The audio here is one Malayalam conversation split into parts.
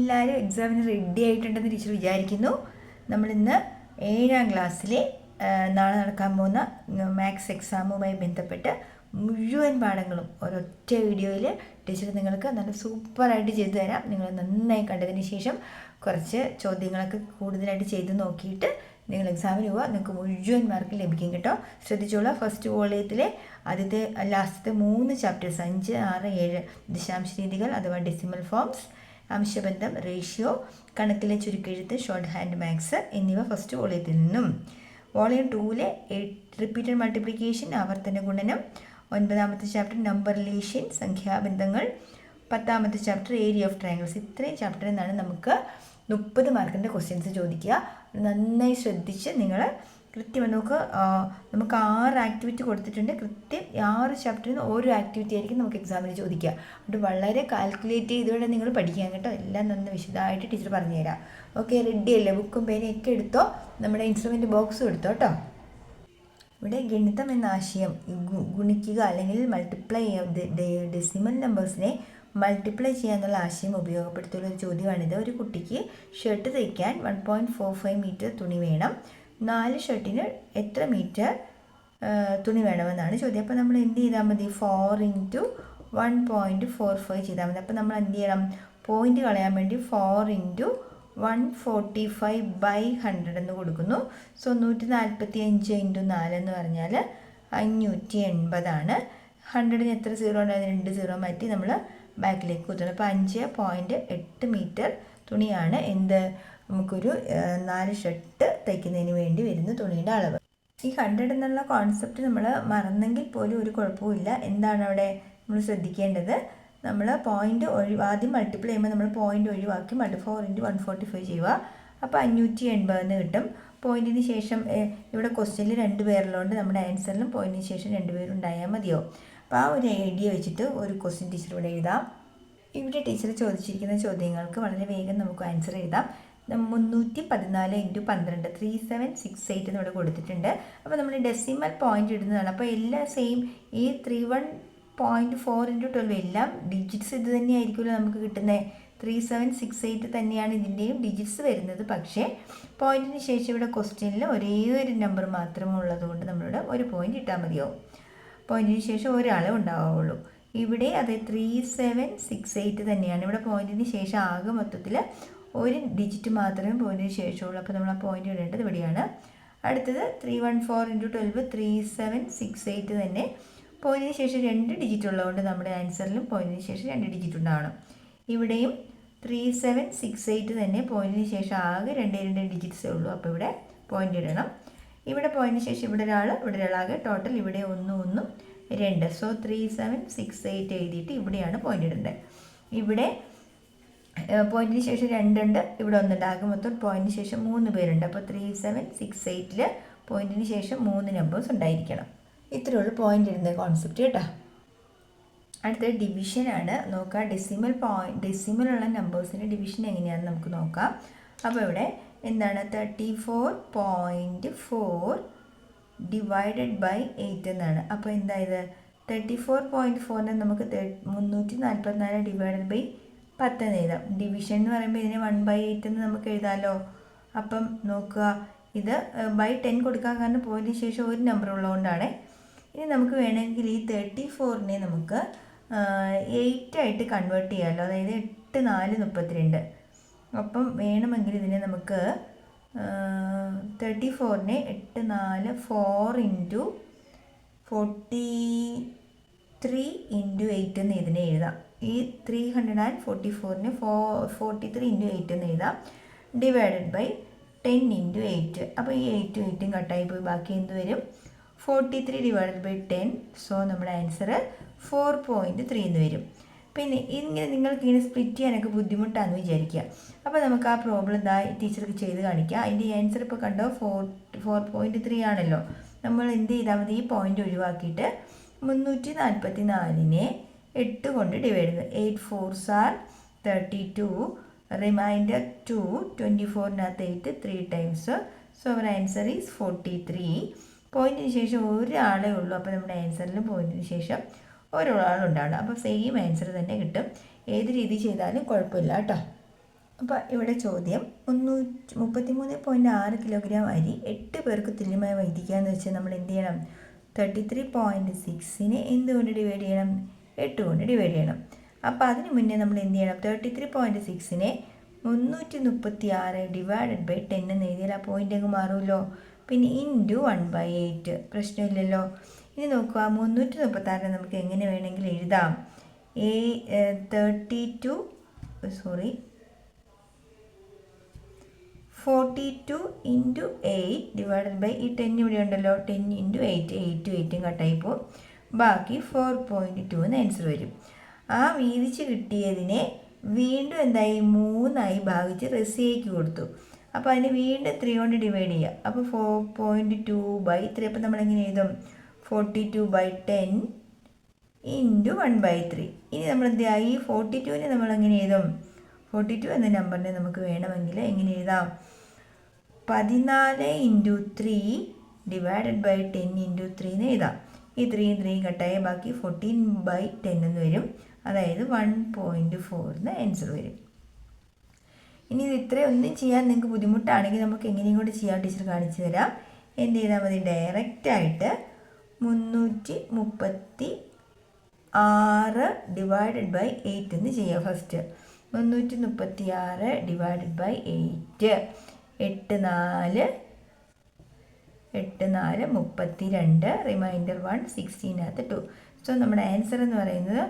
എല്ലാവരും എക്സാമിന് റെഡി ആയിട്ടുണ്ടെന്ന് ടീച്ചർ വിചാരിക്കുന്നു. നമ്മളിന്ന് 7ാം ക്ലാസ്സിലെ നാളെ നടക്കാൻ പോകുന്ന മാത്സ് എക്സാമുമായി ബന്ധപ്പെട്ട് മുഴുവൻ പാഠങ്ങളും ഒരൊറ്റ വീഡിയോയിൽ ടീച്ചർ നിങ്ങൾക്ക് നല്ല സൂപ്പറായിട്ട് ചെയ്തു തരാം. നിങ്ങൾ നന്നായി കണ്ടതിന് ശേഷം കുറച്ച് ചോദ്യങ്ങളൊക്കെ കൂടുതലായിട്ട് ചെയ്ത് നോക്കിയിട്ട് നിങ്ങൾ എക്സാമിന് പോവുക. നിങ്ങൾക്ക് മുഴുവൻ മാർക്ക് ലഭിക്കും കേട്ടോ. ശ്രദ്ധിച്ചോളൂ. ഫസ്റ്റ് വോളിയത്തിലെ ലാസ്റ്റത്തെ 3 ചാപ്റ്റേഴ്സ് 5, 6, 7 ദശാംശ രീതികൾ അഥവാ ഡെസിമൽ ഫോംസ്, അംശബന്ധം, റേഷ്യോ, കണക്കിലെ ചുരുക്കെഴുത്ത്, ഷോർട്ട് ഹാൻഡ് മാത്സ് എന്നിവ ഫസ്റ്റ് വോളിയത്തിൽ നിന്നും. വോളിയം 2ലെ റിപ്പീറ്റഡ് മൾട്ടിപ്ലിക്കേഷൻ ആവർത്തന ഗുണനം, 9ാമത്തെ ചാപ്റ്റർ നമ്പർ റിലേഷൻ സംഖ്യാബന്ധങ്ങൾ, 10ാമത്തെ ചാപ്റ്റർ ഏരിയ ഓഫ് ട്രയാങ്കിൾസ്. ഇത്രയും ചാപ്റ്ററിൽ നിന്നാണ് നമുക്ക് 30 മാർക്കിൻ്റെ ക്വസ്റ്റ്യൻസ് ചോദിക്കുക. നന്നായി ശ്രദ്ധിച്ച് നിങ്ങൾ കൃത്യം നമുക്ക് 6 ആക്ടിവിറ്റി കൊടുത്തിട്ടുണ്ട്. കൃത്യം 6 ചാപ്റ്ററിൽ നിന്ന് ഓരോ ആക്ടിവിറ്റി ആയിരിക്കും നമുക്ക് എക്സാമിന് ചോദിക്കുക. അതുകൊണ്ട് വളരെ കാൽക്കുലേറ്റ് ചെയ്തുകൊണ്ട് നിങ്ങൾ പഠിക്കാൻ കേട്ടോ. എല്ലാം നന്ന് വിശദമായിട്ട് ടീച്ചർ പറഞ്ഞുതരാം. ഓക്കെ, റെഡി അല്ലേ? ബുക്കും പേനയൊക്കെ എടുത്തോ, നമ്മുടെ ഇൻസ്ട്രുമെൻറ്റ് ബോക്സും എടുത്തോ കേട്ടോ. ഇവിടെ ഗണിതം എന്ന ആശയം ഗുണിക്കുക അല്ലെങ്കിൽ മൾട്ടിപ്ലൈ ഡെസിമൽ നമ്പേഴ്സിനെ മൾട്ടിപ്ലൈ ചെയ്യാന്നുള്ള ആശയം ഉപയോഗപ്പെടുത്തിയുള്ള ഒരു ചോദ്യമാണിത്. ഒരു കുട്ടിക്ക് ഷർട്ട് തയ്ക്കാൻ 1.45 മീറ്റർ തുണി വേണം. 4 ഷർട്ടിന് എത്ര മീറ്റർ തുണി വേണമെന്നാണ് ചോദ്യം. അപ്പോൾ നമ്മൾ എന്ത് ചെയ്താൽ മതി? 4 × 1.45 ചെയ്താൽ മതി. അപ്പോൾ നമ്മൾ എന്ത് ചെയ്യണം? പോയിന്റ് കളയാൻ വേണ്ടി 4 × 145/100 എന്ന് കൊടുക്കുന്നു. സോ 145 × 4 എന്ന് പറഞ്ഞാൽ 580 100ന് എത്ര സീറോ ഉണ്ടായിരുന്നു? 2 സീറോ മാറ്റി നമ്മൾ ബാക്കിലേക്ക് കുത്തണം. അപ്പോൾ 5.8 മീറ്റർ തുണിയാണ് നമുക്കൊരു 4 ഷർട്ട് തയ്ക്കുന്നതിന് വേണ്ടി വരുന്ന തുണിയുടെ അളവ്. ഈ 100 എന്നുള്ള കോൺസെപ്റ്റ് നമ്മൾ മറന്നെങ്കിൽ പോലും ഒരു കുഴപ്പമില്ല. എന്താണ് അവിടെ നമ്മൾ ശ്രദ്ധിക്കേണ്ടത്? നമ്മൾ പോയിന്റ് ആദ്യം മൾട്ടിപ്ലൈ ചെയ്യുമ്പോൾ നമ്മൾ പോയിന്റ് ഒഴിവാക്കി 4 × 145 ചെയ്യുക. അപ്പോൾ 580 എന്ന് കിട്ടും. പോയിന്റിന് ശേഷം ഇവിടെ ക്വസ്റ്റ്യനിൽ 2 പേരുള്ളതുകൊണ്ട് നമ്മുടെ ആൻസറിലും പോയിന്റിന് ശേഷം 2 പേരുണ്ടായാൽ മതിയോ? അപ്പോൾ ആ ഒരു ഐഡിയ വെച്ചിട്ട് ഒരു ക്വസ്റ്റ്യൻ ടീച്ചർ ഇവിടെ എഴുതാം. ഇവിടെ ടീച്ചർ ചോദിച്ചിരിക്കുന്ന ചോദ്യങ്ങൾക്ക് വളരെ വേഗം നമുക്ക് ആൻസർ എഴുതാം. 314 × 12 3768 എന്നിവിടെ കൊടുത്തിട്ടുണ്ട്. അപ്പോൾ നമ്മൾ ഡെസിമൽ പോയിന്റ് ഇടുന്നതാണ്. അപ്പോൾ എല്ലാം സെയിം. ഈ 31.4 × 12 എല്ലാം ഡിജിറ്റ്സ് ഇത് തന്നെയായിരിക്കുമല്ലോ നമുക്ക് കിട്ടുന്നത്. 3768 തന്നെയാണ് ഇതിൻ്റെയും ഡിജിറ്റ്സ് വരുന്നത്. പക്ഷേ പോയിന്റിന് ശേഷം ഇവിടെ ക്വസ്റ്റ്യനിൽ ഒരേ ഒരു നമ്പർ മാത്രമുള്ളത് കൊണ്ട് നമ്മളിവിടെ ഒരു പോയിന്റ് ഇട്ടാൽ മതിയാവും. പോയിന്റിന് ശേഷം ഒരാളെ ഉണ്ടാവുള്ളൂ. ഇവിടെ അത് 3768 തന്നെയാണ്. ഇവിടെ പോയിന്റിന് ശേഷം ആകെ മൊത്തത്തിൽ ഒരു ഡിജിറ്റ് മാത്രമേ പോയിന്റിന് ശേഷമുള്ളൂ. അപ്പോൾ നമ്മൾ ആ പോയിന്റ് ഇടേണ്ടത് ഇവിടെയാണ്. അടുത്തത് 314 × 12 3768 തന്നെ. പോയിന്റിന് ശേഷം 2 ഡിജിറ്റ് ഉള്ളതുകൊണ്ട് നമ്മുടെ ആൻസറിലും പോയിന്റിന് ശേഷം 2 ഡിജിറ്റ് ഉണ്ടാവണം. ഇവിടെയും 3768 തന്നെ. പോയിന്റിന് ശേഷം ആകെ 2 ഡിജിറ്റ്സേ ഉള്ളൂ. അപ്പോൾ ഇവിടെ പോയിന്റ് ഇടണം. ഇവിടെ പോയിന്റിന് ശേഷം ഇവിടെ ഒരാളാകെ ടോട്ടൽ ഇവിടെ 1 1 2. സോ 3768 എഴുതിയിട്ട് ഇവിടെയാണ് പോയിന്റ് ഇടേണ്ടത്. ഇവിടെ പോയിന്റിന് ശേഷം 2 ഉണ്ട്, ഇവിടെ 1 ഉണ്ട്. ആകെ മൊത്തം പോയിന്റിന് ശേഷം 3 പേരുണ്ട്. അപ്പോൾ 3768 പോയിന്റിന് ശേഷം 3 നമ്പേഴ്സ് ഉണ്ടായിരിക്കണം. ഇത്രയുള്ളൂ പോയിന്റ് ഇടുന്ന കോൺസെപ്റ്റ് കേട്ടോ. അടുത്തത് ഡിവിഷനാണ്. നോക്കുക, ഡെസിമലുള്ള നമ്പേഴ്സിൻ്റെ ഡിവിഷൻ എങ്ങനെയാണെന്ന് നമുക്ക് നോക്കാം. അപ്പോൾ ഇവിടെ എന്താണ്? 34.4 ഡിവൈഡഡ് ബൈ 8 എന്നാണ്. അപ്പോൾ എന്തായത്? 34.4നെ നമുക്ക് 344 ഡിവൈഡഡ് ബൈ 10 എന്ന് എഴുതാം. ഡിവിഷൻ എന്ന് പറയുമ്പോൾ ഇതിനെ 1/8 എന്ന് നമുക്ക് എഴുതാമല്ലോ. അപ്പം നോക്കുക, ഇത് ബൈ 10 കൊടുക്കാൻ കാരണം പോയിന്റിന് ശേഷം ഒരു നമ്പർ ഉള്ളതുകൊണ്ടാണ്. ഇനി നമുക്ക് വേണമെങ്കിൽ ഈ 34നെ നമുക്ക് 8 ആയിട്ട് കൺവേർട്ട് ചെയ്യാമല്ലോ. അതായത് 8 4 32. അപ്പം വേണമെങ്കിൽ ഇതിനെ നമുക്ക് 34നെ 8 4 4 × 43 × 8 എന്ന് ഇതിനെ എഴുതാം. ഈ 344നെ 43 × 8 എന്ന് എഴുതാം. Divided by 10 × 8. അപ്പോൾ ഈ 8ഉം 8ഉം കട്ടായി പോയി ബാക്കി എന്ത് വരും? 43 ഡിവൈഡഡ് ബൈ 10. സോ നമ്മുടെ ആൻസർ 4.3 എന്ന് വരും. പിന്നെ ഇങ്ങനെ നിങ്ങൾക്ക് ഇങ്ങനെ സ്പ്ലിറ്റ് ചെയ്യാനൊക്കെ ബുദ്ധിമുട്ടാണെന്ന് വിചാരിക്കുക. അപ്പോൾ നമുക്ക് ആ പ്രോബ്ലം ടീച്ചർക്ക് ചെയ്ത് കാണിക്കാം. അതിൻ്റെ ആൻസർ ഇപ്പോൾ കണ്ടോ 4.3 ആണല്ലോ. നമ്മൾ എന്ത് ചെയ്താൽ മതി? ഈ പോയിന്റ് ഒഴിവാക്കിയിട്ട് 344നെ 8 കൊണ്ട് ഡിവൈഡ് ചെയ്ത് 8 4s are 32. റിമൈൻഡർ 2 24നകത്ത് 8 3 times. So our answer is 43. പോയിന്റിന് ശേഷം ഒരാളേ ഉള്ളൂ. അപ്പോൾ നമ്മുടെ ആൻസറിലും പോയിന്റിന് ശേഷം ഒരാളുണ്ടാവണം. അപ്പോൾ സെയിം ആൻസർ തന്നെ കിട്ടും. ഏത് രീതി ചെയ്താലും കുഴപ്പമില്ല കേട്ടോ. അപ്പോൾ ഇവിടെ ചോദ്യം 33.6 കിലോഗ്രാം അരി 8 പേർക്ക് തുല്യമായി വൈദിക്കുക എന്ന് വെച്ചാൽ നമ്മൾ എന്ത് ചെയ്യണം? 33.6നെ എന്തുകൊണ്ട് ഡിവൈഡ് ചെയ്യണം? 8 കൊണ്ട് ഡിവൈഡ് ചെയ്യണം. അപ്പോൾ അതിന് മുന്നേ നമ്മൾ എന്ത് ചെയ്യണം? 33.6നെ 336 ഡിവൈഡഡ് ബൈ 10 എന്ന് എഴുതിയാൽ ആ പോയിൻ്റ് അങ്ങ് മാറുമല്ലോ. പിന്നെ ഇൻറ്റു 1/8 പ്രശ്നമില്ലല്ലോ. ഇനി നോക്കുക, 336 നമുക്ക് എങ്ങനെ വേണമെങ്കിലും എഴുതാം. 42 ഇൻറ്റു 8 ഡിവൈഡഡ് ബൈ ഈ 10 ഇവിടെ ഉണ്ടല്ലോ, 10 ഇൻറ്റു 8, 8 കട്ടായി പോകും. ബാക്കി 4.2 എന്ന് ആൻസർ വരും. ആ വീതിച്ച് കിട്ടിയതിനെ വീണ്ടും എന്തായി 3 ഭാഗിച്ച് റെസിയേക്ക് കൊടുത്തു. അപ്പോൾ അതിന് വീണ്ടും 3 കൊണ്ട് ഡിവൈഡ് ചെയ്യുക. അപ്പോൾ 4.2/3. അപ്പോൾ നമ്മളെങ്ങനെ എഴുതും? 42/10 ഇൻറ്റു 1/3. ഇനി നമ്മൾ എന്ത് ചെയ്യുക? ഈ 42നെ നമ്മളെങ്ങനെ എഴുതും? 42 എന്ന നമ്പറിനെ നമുക്ക് വേണമെങ്കിൽ എങ്ങനെ എഴുതാം? 14 ഇൻറ്റു 3 ഡിവൈഡഡ് ബൈ 10 ഇൻറ്റു 3 എന്ന് എഴുതാം. ഈ 3 കട്ടായ ബാക്കി 14/10 എന്ന് വരും. അതായത് 1.4 എന്ന് ആൻസർ വരും. ഇനി ഇത് ഇത്രയൊന്നും ചെയ്യാൻ നിങ്ങൾക്ക് ബുദ്ധിമുട്ടാണെങ്കിൽ നമുക്ക് എങ്ങനെയും കൂടി ചെയ്യാൻ ടീച്ചർ കാണിച്ചു തരാം. എന്ത് ചെയ്താൽ മതി? ഡയറക്റ്റായിട്ട് 336 ഡിവൈഡഡ് ബൈ 8 എന്ന് ചെയ്യാം. First 336 divided by 8, 8 4 32, remainder 1, 16 2. So നമ്മുടെ ആൻസർ എന്ന് പറയുന്നത്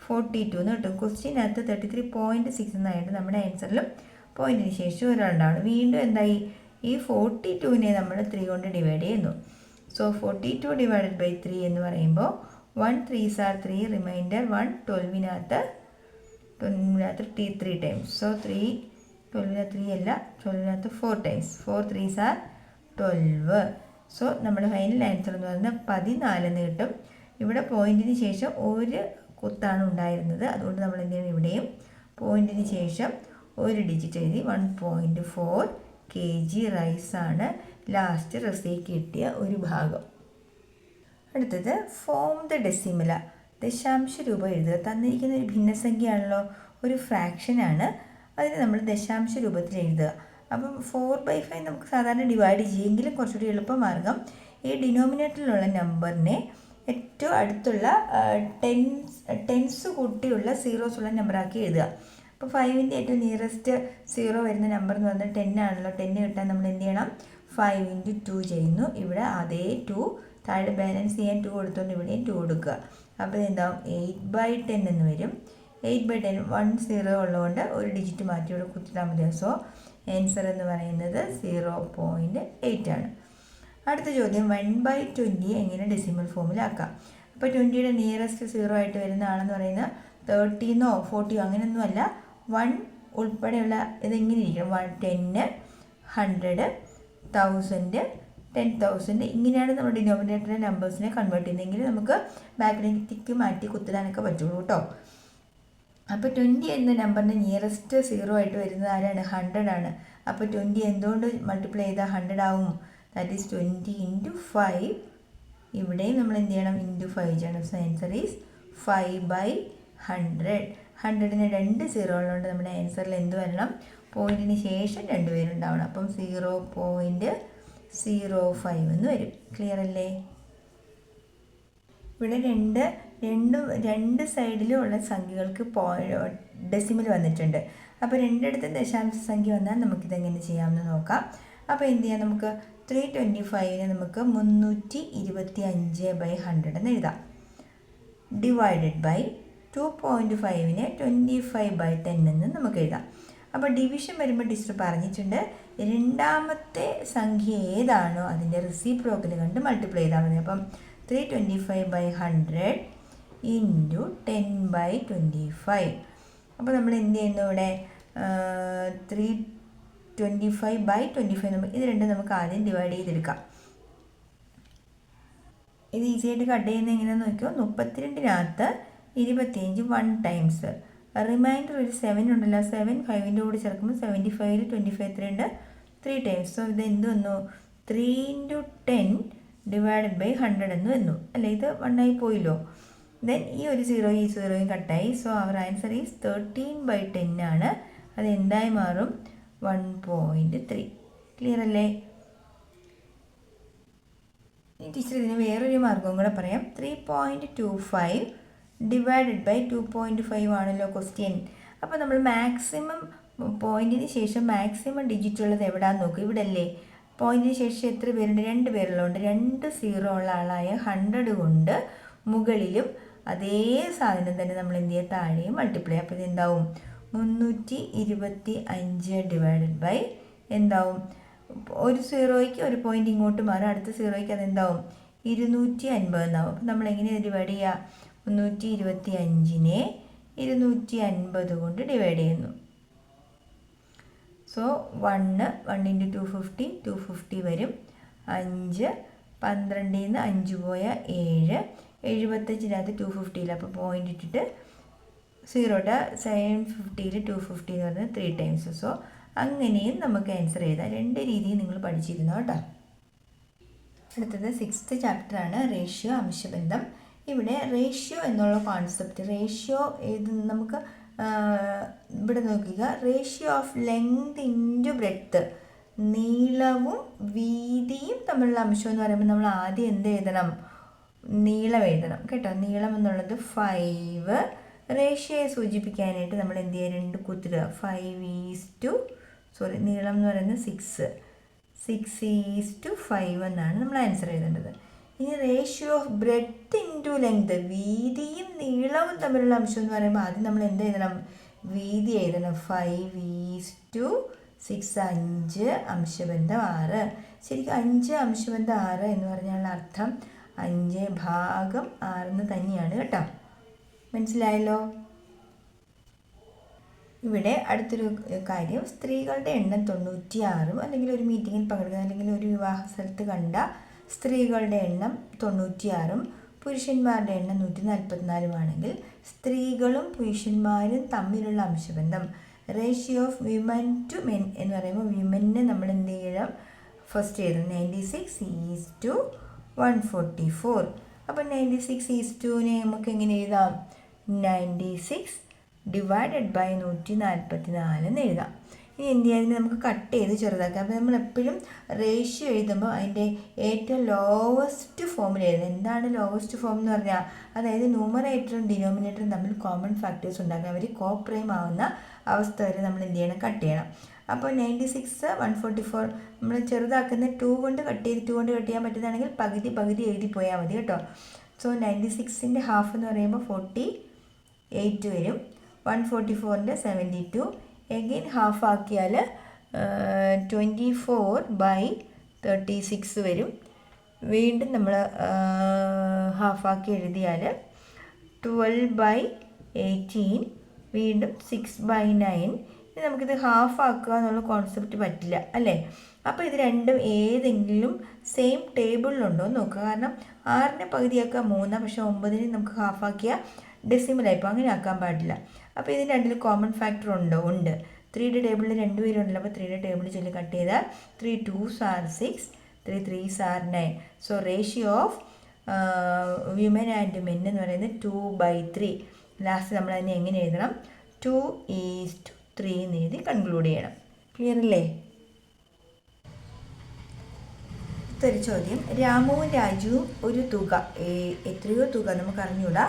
42 എന്ന് കിട്ടും. ക്വസ്റ്റ്യനകത്ത് 33.6 എന്നായിട്ട് നമ്മുടെ ആൻസറിലും പോയിന്റിന് ശേഷം ഒരാളുണ്ടാവണം. വീണ്ടും എന്തായി? ഈ 42നെ നമ്മൾ 3 കൊണ്ട് ഡിവൈഡ് ചെയ്യുന്നു. സോ 42 ഡിവൈഡഡ് ബൈ 3 എന്ന് പറയുമ്പോൾ 1 3s are 3, റിമൈൻഡർ 1, 12നകത്ത് 3 ടൈംസ്. സോ 3 12 3 അല്ല, 12നകത്ത് 4 ടൈംസ്. 4 3s are 12. സോ നമ്മുടെ ഫൈനൽ ആൻസർ എന്ന് പറയുന്നത് 14 എന്ന് കിട്ടും. ഇവിടെ പോയിന്റിന് ശേഷം ഒരു കുത്താണ് ഉണ്ടായിരുന്നത്, അതുകൊണ്ട് നമ്മൾ എന്ത് ചെയ്യണം? ഇവിടെയും പോയിന്റിന് ശേഷം ഒരു ഡിജിറ്റ് എഴുതി 1.4 kg റൈസാണ് ലാസ്റ്റ് റെസിക്ക് കിട്ടിയ ഒരു ഭാഗം. അടുത്തത് ഫോം ദ ഡെസിമല. ദശാംശ രൂപം എഴുതുക. തന്നിരിക്കുന്ന ഒരു ഭിന്നസംഖ്യയാണല്ലോ, ഒരു ഫ്രാക്ഷനാണ്. അതിന് നമ്മൾ ദശാംശ രൂപത്തിൽ എഴുതുക. അപ്പം 4/5 നമുക്ക് സാധാരണ ഡിവൈഡ് ചെയ്യുമെങ്കിലും കുറച്ചുകൂടി എളുപ്പമാർഗം ഈ ഡിനോമിനേറ്ററിലുള്ള നമ്പറിനെ ഏറ്റവും അടുത്തുള്ള ടെൻസ് കൂട്ടിയുള്ള സീറോസ് ഉള്ള നമ്പറാക്കി എഴുതുക. അപ്പോൾ 5ൻ്റെ ഏറ്റവും നിയറസ്റ്റ് 0 വരുന്ന നമ്പർ എന്ന് പറഞ്ഞാൽ 10 ആണല്ലോ. 10 കിട്ടാൻ നമ്മൾ എന്ത് ചെയ്യണം? 5 × 2 ചെയ്യുന്നു. ഇവിടെ അതേ 2 താഴെ ബാലൻസ് ചെയ്യാൻ 2 കൊടുത്തുകൊണ്ട് ഇവിടെയും 2 കൊടുക്കുക. അപ്പോൾ എന്താവും? 8/10 എന്ന് വരും. 8/10 1 0 ഉള്ളതുകൊണ്ട് ഒരു ഡിജിറ്റ് മാറ്റി ഇവിടെ കുത്തിട്ടാൽ മതി. സോ ആൻസർ എന്ന് പറയുന്നത് 0.8 ആണ്. അടുത്ത ചോദ്യം 1/20 എങ്ങനെ ഡെസിമൽ ഫോമിലാക്കാം? അപ്പോൾ 20യുടെ നിയറസ്റ്റ് 0 ആയിട്ട് വരുന്ന ആളെന്ന് പറയുന്നത് 30 40 അങ്ങനെയൊന്നുമല്ല, 1 ഉൾപ്പെടെയുള്ള ഇതെങ്ങനെ ഇരിക്കണം? 10 100 1000 10,000 ഇങ്ങനെയാണ് നമ്മൾ ഡിനോമിനേറ്ററിലെ നമ്പേഴ്സിനെ കൺവേർട്ട് ചെയ്യുന്നതെങ്കിൽ നമുക്ക് ബാക്കിലേക്ക് മാറ്റി കുത്തിടാനൊക്കെ പറ്റുള്ളൂ കേട്ടോ. അപ്പോൾ 20 എന്ന നമ്പറിൻ്റെ നിയറസ്റ്റ് 0 ആയിട്ട് വരുന്നത് ആരാണ്? 100 ആണ്. അപ്പോൾ 20 എന്തുകൊണ്ട് മൾട്ടിപ്ലൈ ചെയ്താൽ 100 ആവും? That is 20 × 5. ഇവിടെയും നമ്മൾ എന്ത് ചെയ്യണം? × 5 ചെയ്യണം. So answer is 5/100. 100ന് 2 0 ഉള്ളതുകൊണ്ട് നമ്മുടെ ആൻസറിൽ എന്ത് വരണം? പോയിന്റിന് ശേഷം 2 പേരുണ്ടാവണം. അപ്പം 0.05 എന്ന് വരും. ക്ലിയർ അല്ലേ? ഇവിടെ രണ്ട് സൈഡിലും ഉള്ള സംഖ്യകൾക്ക് ഡെസിമൽ വന്നിട്ടുണ്ട്. അപ്പോൾ രണ്ടിടത്ത് ദശാംശ സംഖ്യ വന്നാൽ നമുക്കിതെങ്ങനെ ചെയ്യാമെന്ന് നോക്കാം. അപ്പോൾ എന്ത് ചെയ്യാം? നമുക്ക് 325നെ നമുക്ക് 325/100 എന്ന് എഴുതാം. ഡിവൈഡഡ് ബൈ 2.5നെ 25/10 എന്ന് നമുക്ക് എഴുതാം. അപ്പോൾ ഡിവിഷൻ വരുമ്പോൾ ടീച്ചർ പറഞ്ഞിട്ടുണ്ട്, രണ്ടാമത്തെ സംഖ്യ ഏതാണോ അതിൻ്റെ റെസിപ്രോക്കൽ കണ്ട് മൾട്ടിപ്ലൈ ചെയ്താൽ മതി. അപ്പം 325/100 ഇൻറ്റു 10/25. അപ്പോൾ നമ്മൾ എന്ത് ചെയ്യുന്നു? ഇവിടെ 325/25 നമുക്ക് ഇത് രണ്ടും നമുക്ക് ആദ്യം ഡിവൈഡ് ചെയ്തെടുക്കാം. ഇത് ഈസി ആയിട്ട് കട്ട് ചെയ്യുന്നത് എങ്ങനെയാണെന്ന് നോക്കിയോ. 32നകത്ത് 25 1 ടൈംസ്, റിമൈൻഡർ ഒരു 7 ഉണ്ടല്ലോ, 7 5ൻ്റെ കൂടെ ചേർക്കുമ്പോൾ 75 25 3 ടൈംസ്. സോ ഇത് എന്ത് വന്നു? 3 × 10 ഡിവൈഡഡ് ബൈ 100 എന്ന് വന്നു അല്ലേ? ഇത് 1 ആയി പോയില്ലോ. ദെൻ ഈ ഒരു 0 ഈ 0യും കട്ടായി. സോ അവർ ആൻസർ ഈസ് 13/10 ആണ് അതെന്തായി മാറും? 1.3. ക്ലിയർ അല്ലേ? ഈ ടീച്ചർ ഇതിന് വേറൊരു മാർഗവും കൂടെ പറയാം. 3.25 ഡിവൈഡഡ് ബൈ 2.5 ആണല്ലോ ക്വസ്റ്റ്യൻ. അപ്പോൾ നമ്മൾ മാക്സിമം പോയിന്റിന് ശേഷം മാക്സിമം ഡിജിറ്റ് ഉള്ളത് എവിടെയാണെന്ന് നോക്കുക. ഇവിടെ അല്ലേ? പോയിന്റിന് ശേഷം എത്ര പേരുണ്ട്? 2 പേരുള്ളതുകൊണ്ട് 2 സീറോ ഉള്ള ആളായ 100 കൊണ്ട് മുകളിലും അതേ സാധനം തന്നെ നമ്മൾ എന്ത് ചെയ്യുക? താഴെയും മൾട്ടിപ്ലൈ. അപ്പോൾ ഇതെന്താവും? 325 ഡിവൈഡഡ് ബൈ എന്താവും? ഒരു സീറോയ്ക്ക് ഒരു പോയിന്റ് ഇങ്ങോട്ട് മാറും, അടുത്ത സീറോയ്ക്ക് അതെന്താവും? 250 എന്നാവും. അപ്പം നമ്മൾ എങ്ങനെയാണ് ഡിവൈഡ് ചെയ്യുക? 325നെ 250 കൊണ്ട് ഡിവൈഡ് ചെയ്യുന്നു. സോ 1 into 250 250 വരും. 5 12 5 പോയാൽ 7 75 250 അപ്പോൾ പോയിന്റ് ഇട്ടിട്ട് 750 250 എന്ന് പറഞ്ഞാൽ 3 times. സോ അങ്ങനെയും നമുക്ക് ആൻസർ ചെയ്താൽ 2 രീതിയും നിങ്ങൾ പഠിച്ചിരുന്നു കേട്ടോ. അടുത്തത് 6th ചാപ്റ്ററാണ് റേഷ്യോ, അംശബന്ധം. ഇവിടെ റേഷ്യോ എന്നുള്ള കോൺസെപ്റ്റ്, റേഷ്യോ ഏത് നമുക്ക് ഇവിടെ നോക്കുക. Ratio of length into breadth, നീളവും വീതിയും തമ്മിലുള്ള അംശം എന്ന് പറയുമ്പോൾ നമ്മൾ ആദ്യം എന്ത് എഴുതണം? നീളം എഴുതണം കേട്ടോ. നീളം എന്നുള്ളത് 5. റേഷ്യോയെ സൂചിപ്പിക്കാനായിട്ട് നമ്മൾ എന്ത് ചെയ്യുക? 2 കുത്തുക. 5 നീളം എന്ന് പറയുന്നത് 6:5 എന്നാണ് നമ്മൾ ആൻസർ എഴുതേണ്ടത്. ഇനി ratio of breadth into length, വീതിയും നീളവും തമ്മിലുള്ള അംശം എന്ന് പറയുമ്പോൾ ആദ്യം നമ്മൾ എന്ത് എഴുതണം? വീതി എഴുതണം. 5:6 5 അംശബന്ധം 6. ശരിക്കും 5 അംശബന്ധം 6 എന്ന് പറഞ്ഞാൽ അർത്ഥം 5/6 തന്നെയാണ് കേട്ടോ. മനസ്സിലായല്ലോ? ഇവിടെ അടുത്തൊരു കാര്യം, സ്ത്രീകളുടെ എണ്ണം 96 അല്ലെങ്കിൽ ഒരു മീറ്റിങ്ങിൽ പങ്കെടുക്കുന്ന അല്ലെങ്കിൽ ഒരു വിവാഹ സ്ഥലത്ത് കണ്ട സ്ത്രീകളുടെ എണ്ണം 96 പുരുഷന്മാരുടെ എണ്ണം 144 ആണെങ്കിൽ സ്ത്രീകളും പുരുഷന്മാരും തമ്മിലുള്ള അംശബന്ധം ratio of women to men എന്ന് പറയുമ്പോൾ വിമനെ നമ്മൾ എന്ത് ചെയ്യണം? ഫസ്റ്റ് ചെയ്തത് 96:144. അപ്പോൾ 96:2നെ നമുക്ക് എങ്ങനെ എഴുതാം? 96 ഡിവൈഡഡ് ബൈ 144 എന്ന് എഴുതാം. ഇനി എന്ത് ചെയ്യാൻ? നമുക്ക് കട്ട് ചെയ്ത് ചെറുതാക്കാം. അപ്പോൾ നമ്മൾ എപ്പോഴും റേഷ്യോ എഴുതുമ്പോൾ അതിൻ്റെ ഏറ്റവും ലോവസ്റ്റ് ഫോമിൽ എഴുതുന്നത്. എന്താണ് ലോവസ്റ്റ് ഫോം എന്ന് പറഞ്ഞാൽ? അതായത് ന്യൂമറേറ്ററും ഡിനോമിനേറ്ററും തമ്മിൽ കോമൺ ഫാക്ടേഴ്സ് ഉണ്ടാക്കാൻ അവർ കോപ്രൈം ആവുന്ന അവസ്ഥ വരെ നമ്മൾ എന്ത് ചെയ്യണം? കട്ട് ചെയ്യണം. അപ്പോൾ 96:144 നമ്മൾ ചെറുതാക്കുന്ന 2 കൊണ്ട് കട്ട് ചെയ്ത് 2 കൊണ്ട് കട്ട് ചെയ്യാൻ പറ്റുന്നതാണെങ്കിൽ പകുതി എഴുതി പോയാൽ മതി കേട്ടോ. സോ 96ൻ്റെ ഹാഫ് എന്ന് പറയുമ്പോൾ 48 വരും. 144ൻ്റെ 72. എഗെയിൻ ഹാഫ് ആക്കിയാൽ 24/36 വരും. വീണ്ടും നമ്മൾ ഹാഫാക്കി എഴുതിയാൽ 12/18, വീണ്ടും 6/9. ഇനി നമുക്കിത് ഹാഫ് ആക്കുക എന്നുള്ള കോൺസെപ്റ്റ് പറ്റില്ല അല്ലേ? അപ്പോൾ ഇത് രണ്ടും ഏതെങ്കിലും സെയിം ടേബിളിലുണ്ടോ എന്ന് നോക്കുക. കാരണം 6നെ പകുതിയാക്കുക 3, പക്ഷേ 9നെ നമുക്ക് ഹാഫാക്കിയാൽ ഡെസിമലായിപ്പോൾ അങ്ങനെ ആക്കാൻ പാടില്ല. അപ്പോൾ ഇതിന് രണ്ടിൽ കോമൺ ഫാക്ടർ ഉണ്ടോ? ഉണ്ട്. 3യുടെ ടേബിളിൽ 2 പേരുണ്ടല്ലോ. അപ്പോൾ 3യുടെ ടേബിളിൽ ചൊല്ലി കട്ട് ചെയ്താൽ 3 2s are 6, 3 3s are 9. So ratio of women and men എന്ന് പറയുന്നത് 2/3. ലാസ്റ്റ് നമ്മൾ അതിനെ എങ്ങനെ എഴുതണം? 2:3 എന്ന് എഴുതി കൺക്ലൂഡ് ചെയ്യണം. ക്ലിയർ അല്ലേ? ഒരു ചോദ്യം, രാമുവും രാജുവും ഒരു തുക, എത്രയോ തുക നമുക്ക് അറിഞ്ഞൂടാ,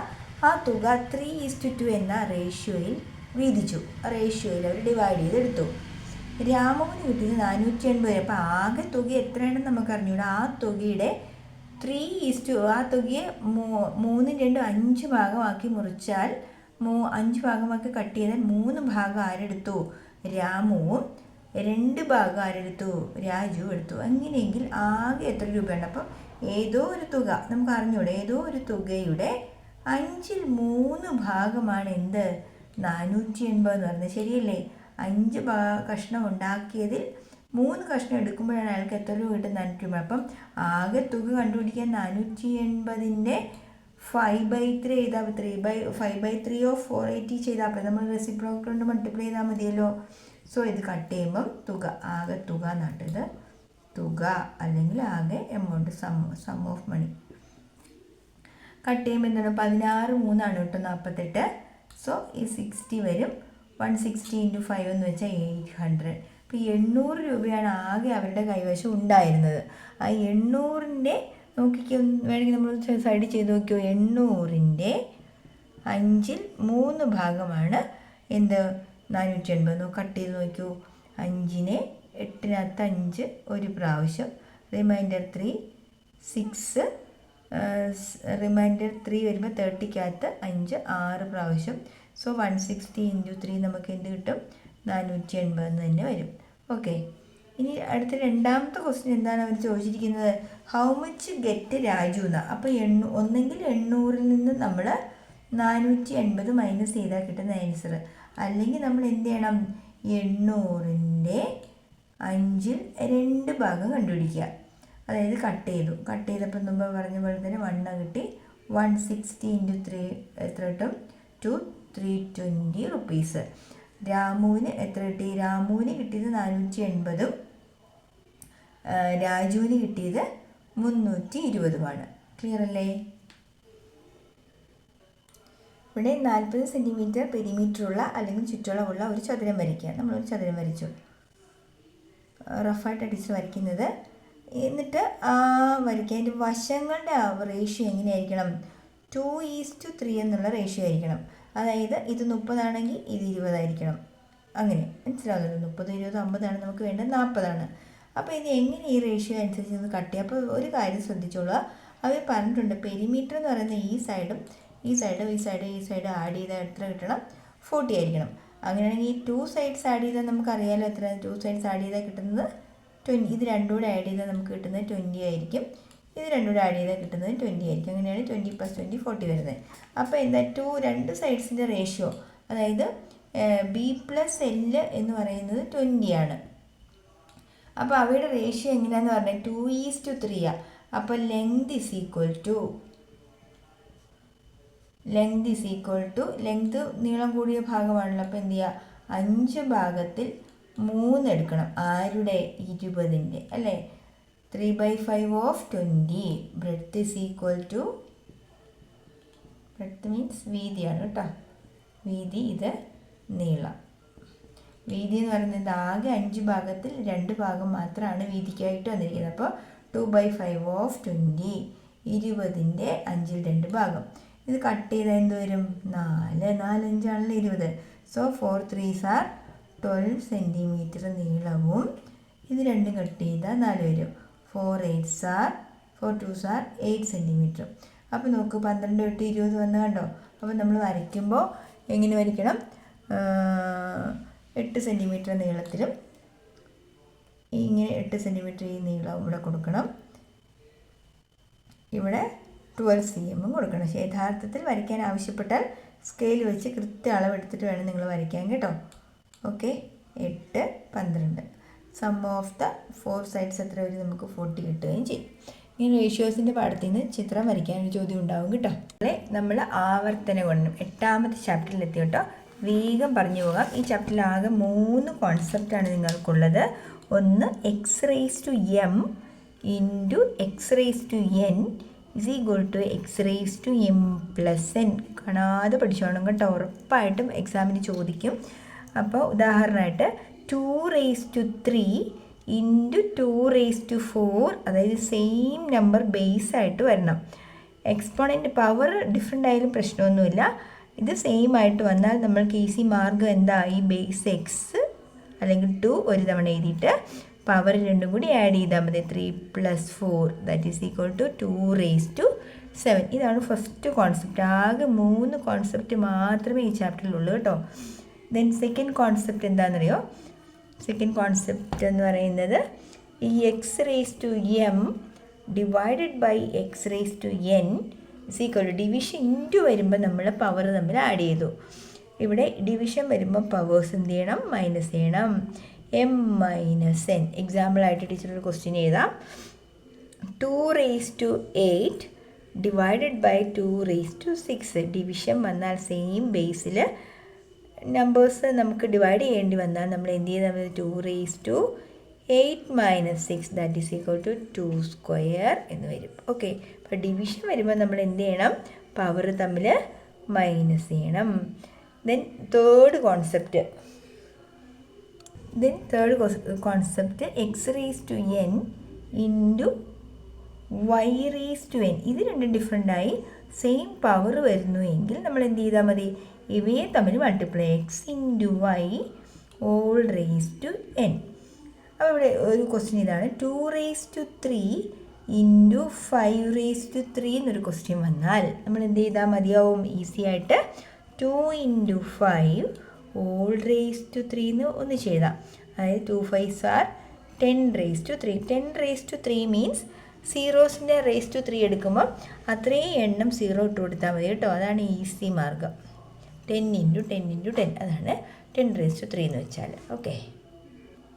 ആ തുക 3:2 എന്ന റേഷ്യോയിൽ വീതിച്ചു. റേഷ്യോയിൽ അവർ ഡിവൈഡ് ചെയ്തെടുത്തു. രാമുവിന് കിട്ടിയത് 480. അപ്പോൾ ആകെ തുക എത്രയാണെന്ന് നമുക്ക് അറിഞ്ഞൂടാ. ആ തുകയുടെ 3:2, ആ തുകയെ 3 2 5 ഭാഗമാക്കി മുറിച്ചാൽ 5 ഭാഗമാക്കി കട്ട് ചെയ്താൽ 3 ഭാഗം ആരെടുത്തു? രാമുവും 2 ഭാഗം ആരെടുത്തു? രാജു എടുത്തു. അങ്ങനെയെങ്കിൽ ആകെ എത്ര രൂപയുണ്ട്? അപ്പം ഏതോ ഒരു തുക നമുക്ക് അറിഞ്ഞൂടെ, ഏതോ ഒരു തുകയുടെ 5ൽ 3 ഭാഗമാണ് എന്ത്? 480 എന്ന് പറയുന്നത്. ശരിയല്ലേ? 5 കഷ്ണം ഉണ്ടാക്കിയതിൽ 3 കഷ്ണം എടുക്കുമ്പോഴാണ് അയാൾക്ക് എത്ര രൂപ കിട്ടും? 400 രൂപ. അപ്പം ആകെ തുക കണ്ടുപിടിക്കാൻ 480ൻ്റെ 5/3 ചെയ്താൽ 5/3 ഓഫ് 480 ചെയ്താൽ അപ്പോൾ നമ്മൾ റെസിപ്രോക്കൽ കൊണ്ട് മൾട്ടിപ്ലൈ ചെയ്താൽ മതിയല്ലോ. സോ ഇത് കട്ട് ചെയ്യുമ്പം തുക, ആകെ തുക നട്ടത് തുക അല്ലെങ്കിൽ ആകെ amount, sum of money cut ചെയ്യുമ്പോൾ എന്താണ്? 16 3 ആണ് കേട്ടോ 48. സോ ഈ 60 വരും. 160 × 5 എന്ന് വെച്ചാൽ 800. അപ്പോൾ 800 രൂപയാണ് ആകെ അവരുടെ കൈവശം ഉണ്ടായിരുന്നത്. ആ 800ൻ്റെ നോക്കിക്കോ, വേണമെങ്കിൽ നമ്മൾ സൈഡ് ചെയ്ത് നോക്കിയോ, 800ൻ്റെ 3 ഭാഗമാണ് എന്ത് 480. കട്ട് ചെയ്ത് നോക്കൂ. 5നെ 8-നകത്ത് 5 ഒരു പ്രാവശ്യം, റിമൈൻഡർ 3 6, റിമൈൻഡർ 3 വരുമ്പോൾ 30-കകത്ത് 5 6 പ്രാവശ്യം. സോ 160 × 3 നമുക്ക് എന്ത് കിട്ടും? 480 എന്ന് തന്നെ വരും. ഓക്കെ, ഇനി അടുത്ത രണ്ടാമത്തെ ക്വസ്റ്റ്യൻ എന്താണ് അവർ ചോദിച്ചിരിക്കുന്നത്? ഹൗ മച്ച് ഗെറ്റ് രാജു എന്നാണ്. അപ്പോൾ ഒന്നെങ്കിൽ 800-ൽ നിന്ന് നമ്മൾ 480 മൈനസ് ചെയ്താൽ കിട്ടുന്ന ആൻസർ, അല്ലെങ്കിൽ നമ്മൾ എന്ത് ചെയ്യണം? 800ൻ്റെ 5-ൽ 2 ഭാഗം കണ്ടുപിടിക്കുക. അതായത് കട്ട് ചെയ്തപ്പോൾ മുമ്പ് പറഞ്ഞ പോലെ തന്നെ 1 കിട്ടി. 160 × 3 എത്ര കിട്ടും? 320 റുപ്പീസ്. രാമുവിന് എത്ര കിട്ടി? രാമുവിന് കിട്ടിയത് 480-ഉം രാജുവിന് കിട്ടിയത് 320-ഉമാണ്. ക്ലിയർ അല്ലേ? ഇവിടെ 40 സെൻറ്റിമീറ്റർ പെരിമീറ്ററുള്ള അല്ലെങ്കിൽ ചുറ്റളവുള്ള ഒരു ചതുരം വരയ്ക്കുക. നമ്മളൊരു ചതുരം വരച്ചു, റഫായിട്ട് അടിച്ച് വരയ്ക്കുന്നത്. എന്നിട്ട് ആ വരയ്ക്കാൻ വശങ്ങളുടെ റേഷ്യോ എങ്ങനെയായിരിക്കണം? 2:3 എന്നുള്ള റേഷ്യോ ആയിരിക്കണം. അതായത് ഇത് 30 ആണെങ്കിൽ ഇത് 20 ആയിരിക്കണം. അങ്ങനെ മനസ്സിലാകുന്നത്. 30, 20, 50 നമുക്ക് വേണ്ടത് 40. അപ്പോൾ ഇത് എങ്ങനെ ഈ റേഷ്യോ അനുസരിച്ച് ഒന്ന് കട്ട് ചെയ്യുക? അപ്പോൾ ഒരു കാര്യം ശ്രദ്ധിച്ചോളുക, അവർ പറഞ്ഞിട്ടുണ്ട് പെരിമീറ്റർ എന്ന് പറയുന്ന ഈ സൈഡ് ആഡ് ചെയ്താൽ എത്ര കിട്ടണം? 40 ആയിരിക്കണം. അങ്ങനെയാണെങ്കിൽ ഈ 2 സൈഡ്സ് ആഡ് ചെയ്താൽ നമുക്കറിയാമല്ലോ എത്ര. 2 സൈഡ്സ് ആഡ് ചെയ്താൽ കിട്ടുന്നത് 20. ഇത് രണ്ടും കൂടെ ആഡ് ചെയ്താൽ നമുക്ക് കിട്ടുന്നത് 20 ആയിരിക്കും. ഇത് രണ്ടും കൂടെ ആഡ് ചെയ്താൽ കിട്ടുന്നത് 20 ആയിരിക്കും. അങ്ങനെയാണ് 20 + 20 40 വരുന്നത്. അപ്പോൾ എന്താ 2 സൈഡ്സിൻ്റെ റേഷ്യോ, അതായത് B+L എന്ന് പറയുന്നത് 20 ആണ്. അപ്പോൾ അവയുടെ റേഷ്യോ എങ്ങനെയാണെന്ന് പറഞ്ഞാൽ 2:3. അപ്പോൾ length is equal to length നീളം കൂടിയ ഭാഗമാണല്ലോ. അപ്പോൾ എന്ത് ചെയ്യുക? 5 ഭാഗത്തിൽ 3 എടുക്കണം. ആരുടെ? 20ൻ്റെ അല്ലേ? 3/5 of 20. Breadth is equal to, breadth means വീതിയാണ് കേട്ടോ. വീതി, ഇത് നീളം. വീതി എന്ന് പറയുന്നത് ആകെ 5 ഭാഗത്തിൽ 2 ഭാഗം മാത്രമാണ് വീതിക്കായിട്ട് വന്നിരിക്കുന്നത്. അപ്പോൾ 2/5 ഓഫ് 20, 20ൻ്റെ 5-ൽ 2 ഭാഗം. ഇത് കട്ട് ചെയ്താൽ എന്ത് വരും? 4. 4 5 ആണല്ലോ 20. സോ 4 3s are 12 സെൻറ്റിമീറ്റർ നീളവും ഇത് രണ്ടും കട്ട് ചെയ്താൽ 4 വരും. 4 2s are 8 സെൻറ്റിമീറ്റർ. അപ്പോൾ നോക്ക് 12 തൊട്ട് 20 വന്ന് കണ്ടോ? അപ്പോൾ നമ്മൾ വരയ്ക്കുമ്പോൾ എങ്ങനെ വരയ്ക്കണം? 8 സെൻറ്റിമീറ്റർ നീളത്തിലും ഇങ്ങനെ 8 സെൻറ്റിമീറ്റർ ഈ നീളം ഇവിടെ കൊടുക്കണം. ഇവിടെ 12 cm കൊടുക്കണം. പക്ഷേ യഥാർത്ഥത്തിൽ വരയ്ക്കാൻ ആവശ്യപ്പെട്ടാൽ സ്കെയിൽ വെച്ച് കൃത്യ അളവെടുത്തിട്ട് വേണം നിങ്ങൾ വരയ്ക്കാൻ കേട്ടോ. Okay, 8 12. Sum of the 4 sides എത്ര വരും? നമുക്ക് 40 കിട്ടുകയും ചെയ്യും. ഇങ്ങനെ റേഷ്യോസിൻ്റെ പാഠത്തിൽ നിന്ന് ചിത്രം വരയ്ക്കാനൊരു ചോദ്യം ഉണ്ടാവും കേട്ടോ. നമ്മൾ ആവർത്തന ഗുണനം 8ാമത്തെ ചാപ്റ്ററിലെത്തി കേട്ടോ. വേഗം പറഞ്ഞു പോകാം. ഈ ചാപ്റ്ററിൽ ആകെ 3 കോൺസെപ്റ്റാണ് നിങ്ങൾക്കുള്ളത്. ഒന്ന് x⁻m × x⁻n is equal to x⁻m+n. കാണാതെ പഠിച്ചോണം കേട്ടോ, ഉറപ്പായിട്ടും എക്സാമിന് ചോദിക്കും. അപ്പോൾ ഉദാഹരണമായിട്ട് 2⁻3 × 2⁻4, അതായത് സെയിം നമ്പർ ബേസ് ആയിട്ട് വരണം. എക്സ്പോണൻ്റ് പവർ ഡിഫറെൻ്റ് ആയാലും പ്രശ്നമൊന്നുമില്ല. ഇത് സെയിം ആയിട്ട് വന്നാൽ നമ്മൾക്ക് ഈസി മാർഗം എന്താ? ഈ ബേസ് എക്സ് അല്ലെങ്കിൽ 2 ഒരു തവണ എഴുതിയിട്ട് പവർ രണ്ടും കൂടി ആഡ് ചെയ്താൽ മതി. 3 + 4 ദാറ്റ് ഈസ് ഈക്വൽ ടു 2⁻7. ഇതാണ് ഫസ്റ്റ് കോൺസെപ്റ്റ്. ആകെ 3 കോൺസെപ്റ്റ് മാത്രമേ ഈ ചാപ്റ്ററിലുള്ളൂ കേട്ടോ. ദെൻ സെക്കൻഡ് കോൺസെപ്റ്റ് എന്താണെന്നറിയോ? സെക്കൻഡ് കോൺസെപ്റ്റ് എന്ന് പറയുന്നത് ഈ x⁻m divided by x⁻n is equal to division into വരുമ്പോൾ നമ്മൾ പവർ തമ്മിൽ ആഡ് ചെയ്തു. ഇവിടെ ഡിവിഷൻ വരുമ്പോൾ പവേഴ്സ് എന്ത് ചെയ്യണം? മൈനസ് ചെയ്യണം. m-n. എക്സാമ്പിളായിട്ട് ടീച്ചർ ഒരു ക്വസ്റ്റ്യൻ എഴുതാം. 2⁸ ഡിവൈഡഡ് ബൈ 2�6. ഡിവിഷൻ വന്നാൽ സെയിം ബേസിൽ നമ്പേഴ്സ് നമുക്ക് ഡിവൈഡ് ചെയ്യേണ്ടി വന്നാൽ നമ്മൾ എന്ത് ചെയ്താൽ 2⁸ ദാറ്റ് ഈസ് ഈക്വൽ ടു 2² എന്ന് വരും. ഓക്കെ, അപ്പോൾ ഡിവിഷൻ വരുമ്പോൾ നമ്മൾ എന്ത് ചെയ്യണം? പവർ തമ്മിൽ മൈനസ് ചെയ്യണം. Then third concept, x raised to n into y raised to n. ഇത് രണ്ടും ഡിഫറെൻ്റായി സെയിം പവർ വരുന്നു എങ്കിൽ നമ്മൾ എന്ത് ചെയ്താൽ മതി, ഇവയെ തമ്മിൽ multiply, x into y whole raise to n. അപ്പോൾ ഇവിടെ ഒരു ക്വസ്റ്റ്യൻ ഇതാണ്, 2 raised to 3 ഇൻറ്റു 5 raised to 3 എന്നൊരു ക്വസ്റ്റ്യൻ വന്നാൽ നമ്മൾ എന്ത് ചെയ്താൽ മതിയാവും, ഈസി ആയിട്ട് 2 ഇൻറ്റു 5 ഓൾ റേസ് ടു 3 എന്ന് ഒന്ന് ചെയ്താൽ, അതായത് 2 5s are 10 raised to 3. 10 raised to 3 means സീറോസിൻ്റെ റേസ് ടു 3 എടുക്കുമ്പോൾ അത്രയും എണ്ണം സീറോ ഇട്ട് കൊടുത്താൽ മതി കേട്ടോ. അതാണ് ഈസി മാർഗം. 10 ഇൻറ്റു 10 ഇൻറ്റു 10, അതാണ് 10 raised to 3 എന്ന് വെച്ചാൽ. ഓക്കെ,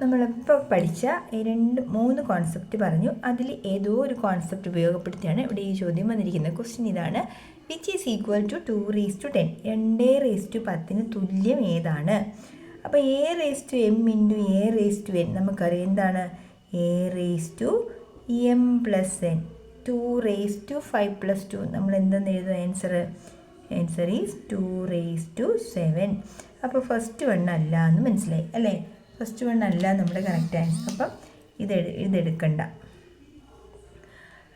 നമ്മളിപ്പോൾ പഠിച്ച ഈ 3 കോൺസെപ്റ്റ് പറഞ്ഞു. അതിൽ ഏതോ ഒരു കോൺസെപ്റ്റ് ഉപയോഗപ്പെടുത്തിയാണ് ഇവിടെ ഈ ചോദ്യം വന്നിരിക്കുന്നത്. ക്വസ്റ്റ്യൻ ഇതാണ്, which is equal to 2 raised to 10. 2 raised to 10 തുല്യം ഏതാണ്? അപ്പോൾ a raised to m into a raised to n നമുക്കറിയാം എന്താണ്, a raised to m plus n. 2 raised to 5 plus 2 നമ്മൾ എന്തെന്ന് എഴുതും, ആൻസർ ഈസ് 2 raised to 7. അപ്പോൾ ഫസ്റ്റ് വൺ അല്ല എന്ന് മനസ്സിലായി അല്ലേ? ഫസ്റ്റ് വൺ അല്ല നമ്മുടെ കറക്റ്റ് ആൻസർ. അപ്പം ഇതെടുക്കണ്ട.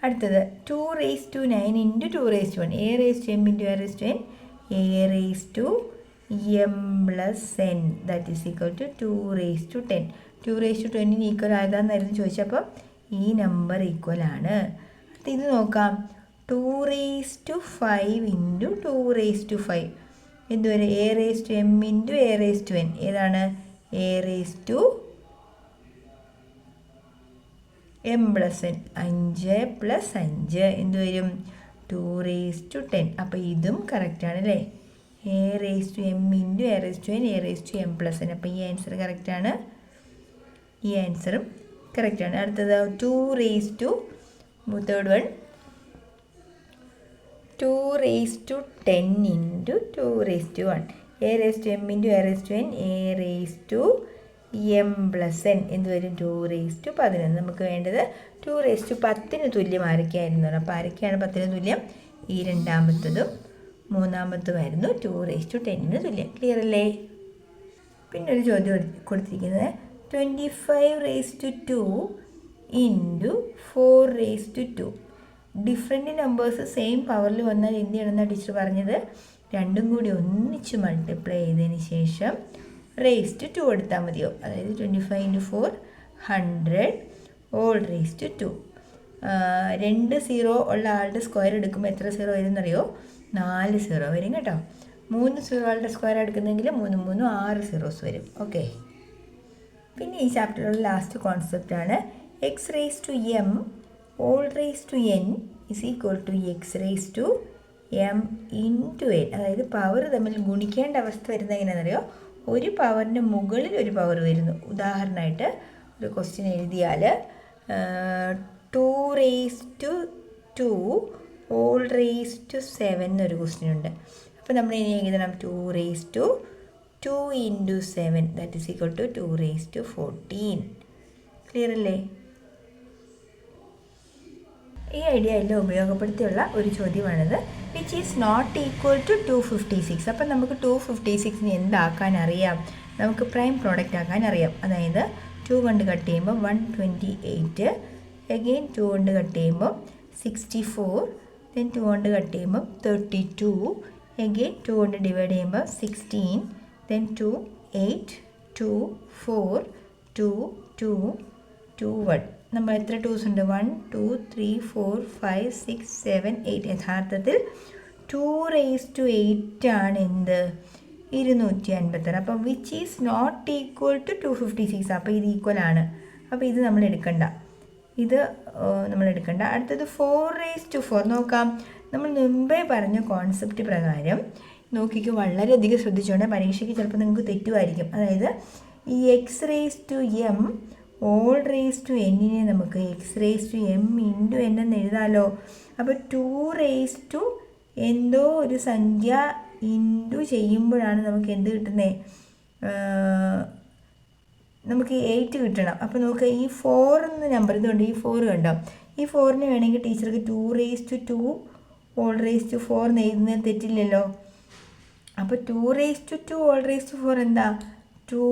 അടുത്തത് 2 raised to 9 into 2 raised to 1. a raised to m into a raised to n, a raised to m plus n that is equal to 2 raised to 10. 2 raised to 10 equal ആയതാണെന്നായിരുന്നു ചോദിച്ചപ്പോൾ ഈ നമ്പർ ഈക്വൽ ആണ്. അടുത്ത ഇത് നോക്കാം, 2 raised to 5 into 2 raised to 5 എന്തുവരെ, a raised to m into a raised to n. ഏതാണ്, a raised to m plus n. 5 plus 5 എന്ത് വരും, 2 raised to 10. അപ്പോൾ ഇതും കറക്റ്റാണ് അല്ലേ, a raised to m into a raised to n, a raised to m plus n. അപ്പോൾ ഈ ആൻസർ കറക്റ്റാണ്, ഈ ആൻസറും കറക്റ്റാണ്. അടുത്തത് 2 raised to, third one, 2 raised to 10 into 2 raised to 1. a raised to m into a raised to n, a raised to m plus n എന്ത് വരും, 2 raised to 11. നമുക്ക് വേണ്ടത് 2 raised to 10 തുല്യം ആരൊക്കെയായിരുന്നു. അപ്പോൾ ആരൊക്കെയാണ് 10 തുല്യം, ഈ രണ്ടാമത്തതും മൂന്നാമത്തുമായിരുന്നു 2 raised to 10 തുല്യം. ക്ലിയർ അല്ലേ? പിന്നെ ഒരു ചോദ്യം കൊടുത്തിരിക്കുന്നത് 25 raised to 2 into 4 raised to 2. Different numbers same പവറിൽ വന്നാൽ എന്ത് ചെയ്യണമെന്നാണ് ടീച്ചർ പറഞ്ഞത്, രണ്ടും കൂടി ഒന്നിച്ച് മൾട്ടിപ്ലൈ ചെയ്തതിന് ശേഷം റേസ് ടു 2 എടുത്താൽ മതിയോ. അതായത് 25 into 4 100 whole raise to 2. 2 zero ഉള്ള ആളുടെ സ്ക്വയർ എടുക്കുമ്പോൾ എത്ര സീറോ വരും എന്നറിയോ, 4 സീറോ വരും കേട്ടോ. 3 സീറോ ആളുടെ സ്ക്വയർ എടുക്കുന്നെങ്കിൽ 3 3 6 സീറോസ് വരും. ഓക്കെ, പിന്നെ ഈ ചാപ്റ്ററിലുള്ള ലാസ്റ്റ് കോൺസെപ്റ്റാണ് x raise to m whole raise to n is equal to x raise to m into n. അതായത് പവർ തമ്മിൽ ഗുണിക്കേണ്ട അവസ്ഥ വരുന്നത് എങ്ങനെയാണെന്നറിയോ, ഒരു പവറിന് മുകളിൽ ഒരു പവർ വരുന്നു. ഉദാഹരണമായിട്ട് ഒരു ക്വസ്റ്റ്യൻ എഴുതിയാൽ 2 raised to 2 or raise to 7 എന്നൊരു ക്വസ്റ്റ്യൻ ഉണ്ട്. അപ്പോൾ നമ്മൾ ഇനി എഴുതണം 2 raised to 2 into 7 that is equal to 2 raised to 14. Clear അല്ലേ? ഈ ഐഡിയ എല്ലാം ഉപയോഗപ്പെടുത്തിയുള്ള ഒരു ചോദ്യമാണിത്. Which is not equal to 256. അപ്പം നമുക്ക് 256 എന്താക്കാൻ അറിയാം, നമുക്ക് പ്രൈം പ്രോഡക്റ്റ് ആക്കാൻ അറിയാം. അതായത് 2 കൊണ്ട് കട്ട് ചെയ്യുമ്പോൾ 128, അഗെയിൻ 2 കൊണ്ട് കട്ട് ചെയ്യുമ്പോൾ 64, ദെൻ 2 കൊണ്ട് കട്ട് ചെയ്യുമ്പോൾ 32, അഗെയിൻ 2 കൊണ്ട് ഡിവൈഡ് ചെയ്യുമ്പോൾ 16, ദെൻ 2 8 2 4 2 2 2 1. നമ്മൾ എത്ര ടൂസ് ഉണ്ട്, 1 2 3 4 5 6 7 8. യഥാർത്ഥത്തിൽ 2 raised to 8 ആണ് എന്ത്, 256. അപ്പം which is not equal to 256. അപ്പോൾ ഇത് ഈക്വൽ ആണ്. അപ്പോൾ ഇത് നമ്മൾ എടുക്കണ്ട. അടുത്തത് 4 raised to 4 നോക്കാം. നമ്മൾ മുമ്പേ പറഞ്ഞ കോൺസെപ്റ്റ് പ്രകാരം നോക്കിക്ക് വളരെയധികം ശ്രദ്ധിച്ചുകൊണ്ട് പരീക്ഷയ്ക്ക് ചിലപ്പോൾ നിങ്ങൾക്ക് തെറ്റുമായിരിക്കും. അതായത് ഈ x raise to m whole raise to എന്നിനെ നമുക്ക് x raise to m into n എന്ന് എഴുതാമല്ലോ. അപ്പോൾ 2 raised to എന്തോ ഒരു സംഖ്യ ഇൻറ്റു ചെയ്യുമ്പോഴാണ് നമുക്ക് എന്ത് കിട്ടുന്നത്, നമുക്ക് 8 കിട്ടണം. അപ്പോൾ നമുക്ക് ഈ 4 എന്ന നമ്പർ ഇതുകൊണ്ട് ഈ 4 കണ്ടോ, ഈ 4ന് വേണമെങ്കിൽ ടീച്ചർക്ക് 2 raised to 2 or raise to 4 എന്ന് എഴുതുന്നത് തെറ്റില്ലല്ലോ. അപ്പോൾ 2 ഓൾ റേസ് ടു 4 എന്താ 2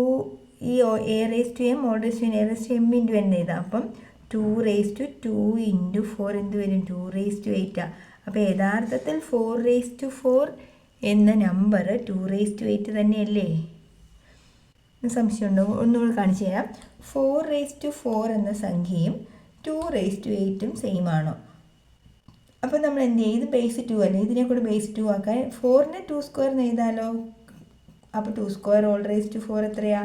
ഈ a raise to m whole raise to n a raise to m into n എഴുതാം. അപ്പം 2 റേസ് ടു 2 ഇൻറ്റു 4 എന്ത് വരും 2 റേസ് ടു 8. അപ്പോൾ യഥാർത്ഥത്തിൽ 4 റേസ് ടു 4 എന്ന നമ്പർ 2 റേസ് ടു 8 തന്നെയല്ലേ? സംശയമുണ്ടോ? ഒന്നുകൂടി കാണിച്ചു തരാം. 4 റേസ് ടു 4 എന്ന സംഖ്യയും 2 റേസ് ടു 8ഉം സെയിം ആണോ? അപ്പോൾ നമ്മൾ എന്ത് ചെയ്യും? ഇത് ബേസ് 2 അല്ലേ, ഇതിനെ കൂടെ ബേസ് 2 ആക്കാൻ 4നെ 2 സ്ക്വയർ എഴുതാലോ. അപ്പോൾ 2 സ്ക്വയർ ഓൾ റേസ് ടു 4 എത്രയാ?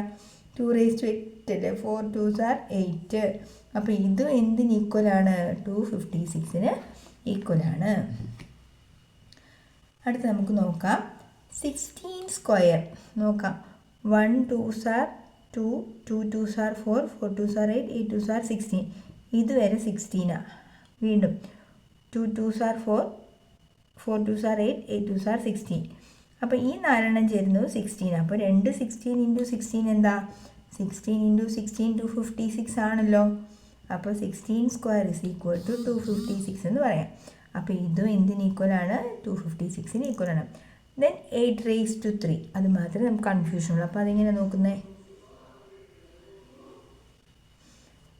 2 റേസ് ടു 8 അല്ലേ. 4 2s are 8. അപ്പോൾ ഇത് എന്തിന് ഈക്വലാണ്? 256ന് ഈക്വലാണ്. അടുത്ത് നമുക്ക് നോക്കാം 16 സ്ക്വയർ നോക്കാം. 1 2s are 2, 2 2s are 4, 4 2s are 8, 8 2s are 16. ഇതുവരെ 16 വീണ്ടും 2 2s are 4, 4 2s are 8, 8 2s are 16. അപ്പോൾ ഈ 4 ചേരുന്നത് 16. അപ്പോൾ 2 16 ഇൻറ്റു 16 എന്താ? 16 ഇൻറ്റു 16 256 ആണല്ലോ. അപ്പോൾ 16 സ്ക്വയർ ഇസ് ഈക്വൽ ടു 256 എന്ന് പറയാം. അപ്പോൾ ഇതും എന്തിന് ഈക്വലാണ്? 256ന് ഈക്വലാണ്. ദെൻ 8 റേസ് ടു 3, അത് മാത്രമേ നമുക്ക് കൺഫ്യൂഷൻ ഉള്ളൂ. അപ്പോൾ അതെങ്ങനെ നോക്കുന്നത്?